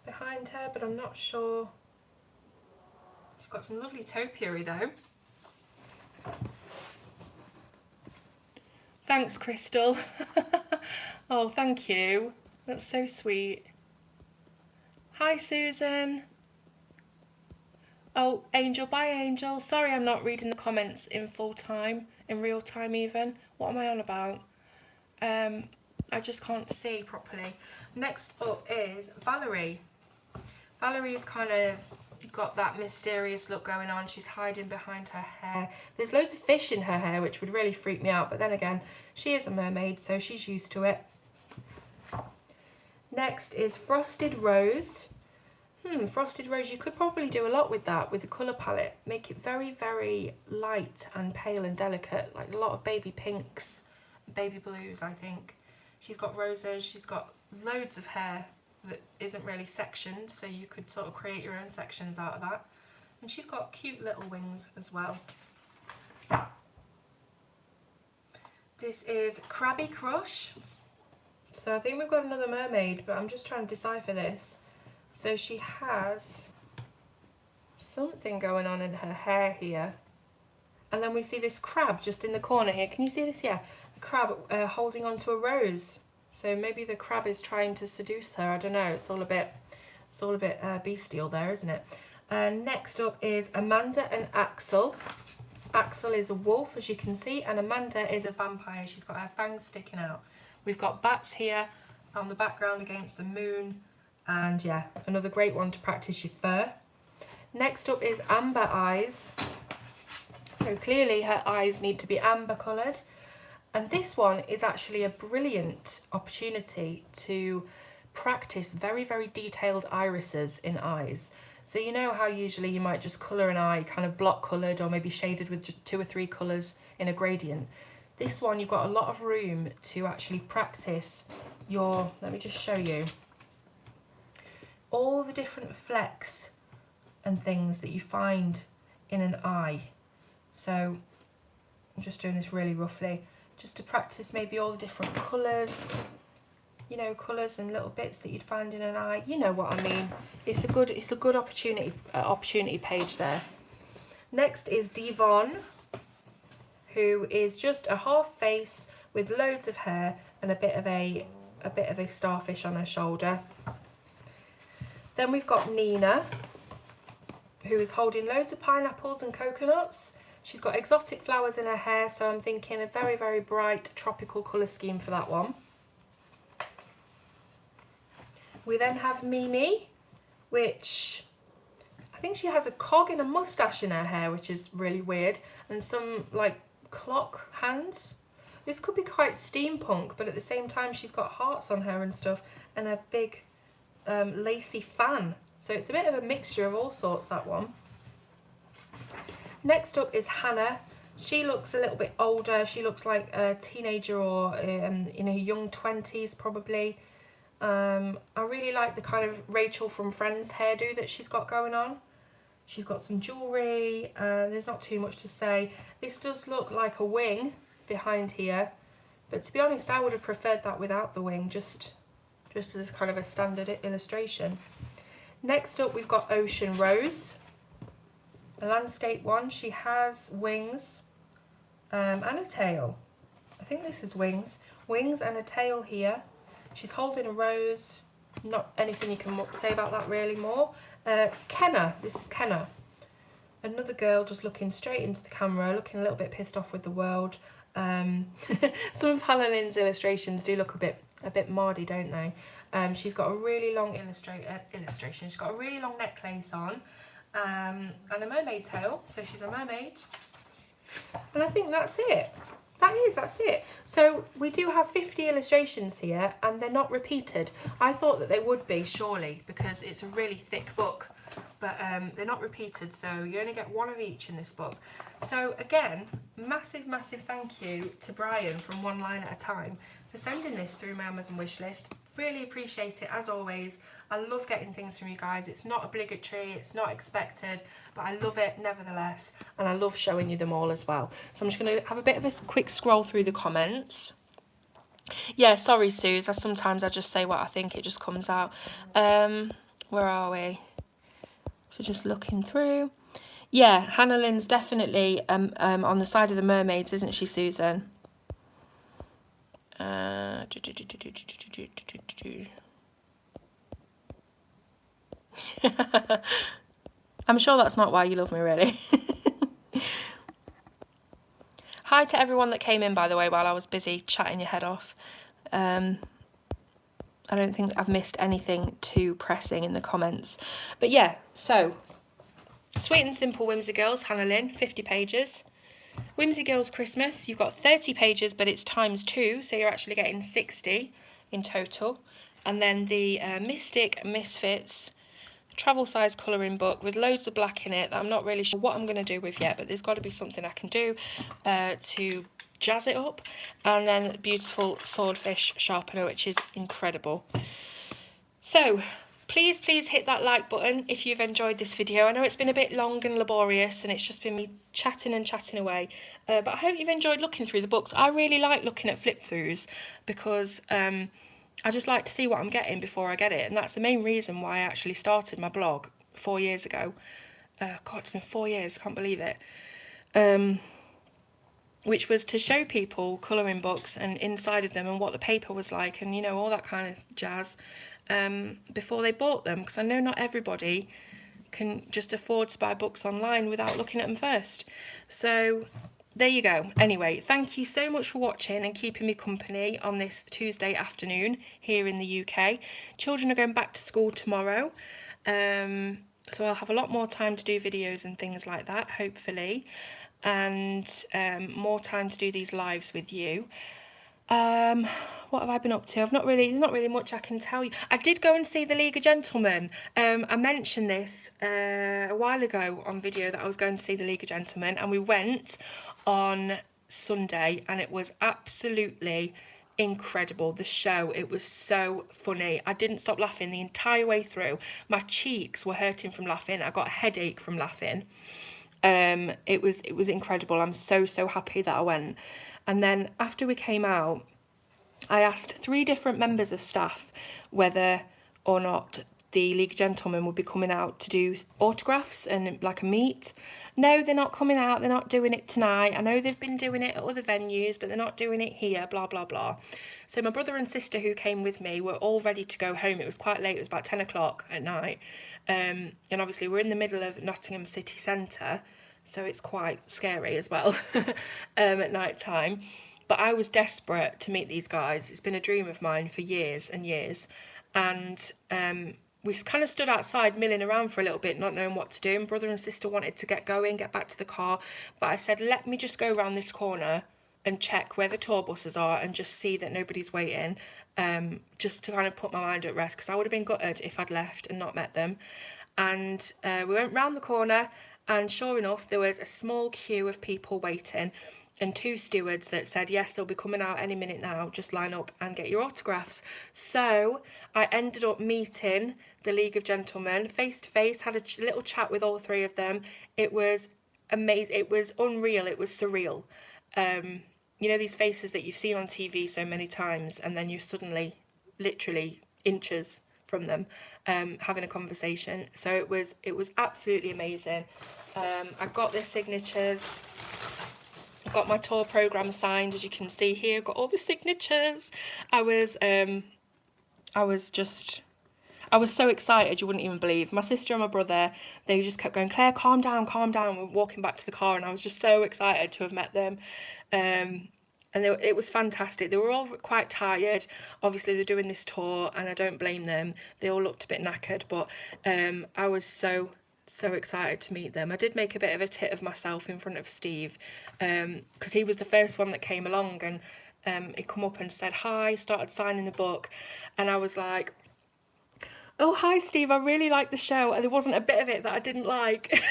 behind her, but I'm not sure. She's got some lovely topiary though. Thanks, Crystal. Oh, thank you. That's so sweet. Hi, Susan. Oh, Angel, bye, Angel. Sorry I'm not reading the comments in full time, in real time even. What am I on about? I just can't see properly. Next up is Valerie. Valerie's kind of got that mysterious look going on. She's hiding behind her hair. There's loads of fish in her hair, which would really freak me out, but then again, she is a mermaid, so she's used to it. Next is Frosted Rose. Frosted Rose, you could probably do a lot with that, with the colour palette. Make it very, very light and pale and delicate, like a lot of baby pinks, baby blues, I think. She's got roses, she's got loads of hair that isn't really sectioned, so you could sort of create your own sections out of that. And she's got cute little wings as well. This is Crabby Crush. So I think we've got another mermaid, but I'm just trying to decipher this. So she has something going on in her hair here. And then we see this crab just in the corner here. Can you see this? Yeah, the crab holding onto a rose. So maybe the crab is trying to seduce her. I don't know. It's all a bit bestial there, isn't it? Next up is Amanda and Axel. Axel is a wolf, as you can see, and Amanda is a vampire. She's got her fangs sticking out. We've got bats here on the background against the moon. And yeah, another great one to practice your fur. Next up is Amber Eyes. So clearly her eyes need to be amber coloured. And this one is actually a brilliant opportunity to practice very, very detailed irises in eyes. So you know how usually you might just colour an eye kind of block coloured or maybe shaded with just 2 or 3 colours in a gradient. This one you've got a lot of room to actually practice your, let me just show you, all the different flecks and things that you find in an eye. So I'm just doing this really roughly, just to practice maybe all the different colours, you know, colours and little bits that you'd find in an eye. You know what I mean. It's a good opportunity page there. Next is Devon, who is just a half face with loads of hair and a bit of a starfish on her shoulder. Then we've got Nina, who is holding loads of pineapples and coconuts. She's got exotic flowers in her hair, so I'm thinking a very, very bright tropical colour scheme for that one. We then have Mimi, which I think she has a cog and a moustache in her hair, which is really weird, and some like clock hands. This could be quite steampunk, but at the same time she's got hearts on her and stuff, and a big lacy fan. So it's a bit of a mixture of all sorts, that one. Next up is Hannah. She looks a little bit older. She looks like a teenager or in her young 20s probably. I really like the kind of Rachel from Friends hairdo that she's got going on. She's got some jewellery. There's not too much to say. This does look like a wing behind here, but to be honest, I would have preferred that without the wing, just as kind of a standard illustration. Next up, we've got Ocean Rose, a landscape one. She has wings and a tail. I think this is wings and a tail here. She's holding a rose. Not anything you can say about that really more. Kenna, this is Kenna. Another girl just looking straight into the camera, looking a little bit pissed off with the world. Some of Hannah Lynn's illustrations do look a bit mardy, don't they? She's got a really long illustration. She's got a really long necklace on and a mermaid tail. So she's a mermaid. And I think that's it. That's it. So we do have 50 illustrations here, and they're not repeated. I thought that they would be, surely, because it's a really thick book, but they're not repeated, so you only get one of each in this book. So again, massive thank you to Brian from One Line at a Time for sending this through my Amazon wishlist. Really appreciate it, as always. I love getting things from you guys. It's not obligatory, it's not expected, but I love it nevertheless, and I love showing you them all as well. So I'm just going to have a bit of a quick scroll through the comments. Yeah, sorry, Suze, sometimes I just say what I think, it just comes out. Where are we? So just looking through. Yeah, Hannah Lynn's definitely on the side of the mermaids, isn't she, Susan? I'm sure that's not why you love me, really. Hi to everyone that came in, by the way, while I was busy chatting your head off. I don't think I've missed anything too pressing in the comments. But yeah, so Sweet and Simple Whimsicals, Hannah Lynn, 50 pages. Whimsicals Christmas, you've got 30 pages, but it's times 2, so you're actually getting 60 in total. And then the Mystic Misfits travel size colouring book with loads of black in it that I'm not really sure what I'm going to do with yet, but there's got to be something I can do to jazz it up. And then beautiful swordfish sharpener, which is incredible. So please hit that like button if you've enjoyed this video. I know it's been a bit long and laborious, and it's just been me chatting away, but I hope you've enjoyed looking through the books. I really like looking at Flipthroughs because I just like to see what I'm getting before I get it, and that's the main reason why I actually started my blog 4 years ago. God, it's been 4 years, can't believe it. Which was to show people colouring books and inside of them and what the paper was like, and you know, all that kind of jazz, before they bought them, because I know not everybody can just afford to buy books online without looking at them first. So there you go. Anyway, thank you so much for watching and keeping me company on this Tuesday afternoon here in the UK. Children are going back to school tomorrow, so I'll have a lot more time to do videos and things like that, hopefully. and more time to do these lives with you. What have I been up to? There's not really much I can tell you. I did go and see the League of Gentlemen. I mentioned this a while ago on video that I was going to see the League of Gentlemen, and we went on Sunday, and it was absolutely incredible. The show, it was so funny. I didn't stop laughing the entire way through. My cheeks were hurting from laughing. I got a headache from laughing. It was incredible. I'm so happy that I went. And then after we came out, I asked 3 different members of staff whether or not the League of Gentlemen would be coming out to do autographs and like a meet. No, they're not coming out. They're not doing it tonight. I know they've been doing it at other venues, but they're not doing it here, blah, blah, blah. So my brother and sister who came with me were all ready to go home. It was quite late. It was about 10 o'clock at night. And obviously we're in the middle of Nottingham city centre, so it's quite scary as well at night time. But I was desperate to meet these guys. It's been a dream of mine for years and years. And we kind of stood outside milling around for a little bit, not knowing what to do. And brother and sister wanted to get going, get back to the car. But I said, let me just go around this corner and check where the tour buses are and just see that nobody's waiting, just to kind of put my mind at rest, because I would have been gutted if I'd left and not met them. And we went round the corner, and sure enough, there was a small queue of people waiting, and 2 stewards that said, yes, they'll be coming out any minute now, just line up and get your autographs. So I ended up meeting the League of Gentlemen face to face, had a little chat with all 3 of them. It was amazing. It was unreal. It was surreal. You know, these faces that you've seen on TV so many times, and then you're suddenly literally inches from them, having a conversation. So it was absolutely amazing. I got their signatures. I got my tour programme signed, as you can see here. Got all the signatures. I was so excited, you wouldn't even believe. My sister and my brother, they just kept going, Claire, calm down, calm down. We're walking back to the car, and I was just so excited to have met them. And it was fantastic. They were all quite tired. Obviously, they're doing this tour, and I don't blame them. They all looked a bit knackered, but I was so excited to meet them. I did make a bit of a tit of myself in front of Steve, because he was the first one that came along, and he come up and said hi, started signing the book, and I was like, oh, hi, Steve, I really like the show. And there wasn't a bit of it that I didn't like.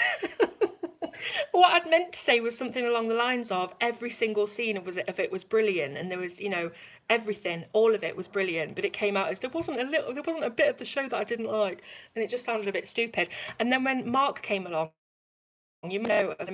What I'd meant to say was something along the lines of every single scene of it was brilliant, and there was, you know, everything, all of it was brilliant, but it came out as there wasn't a bit of the show that I didn't like, and it just sounded a bit stupid. And then when Mark came along, you know, of the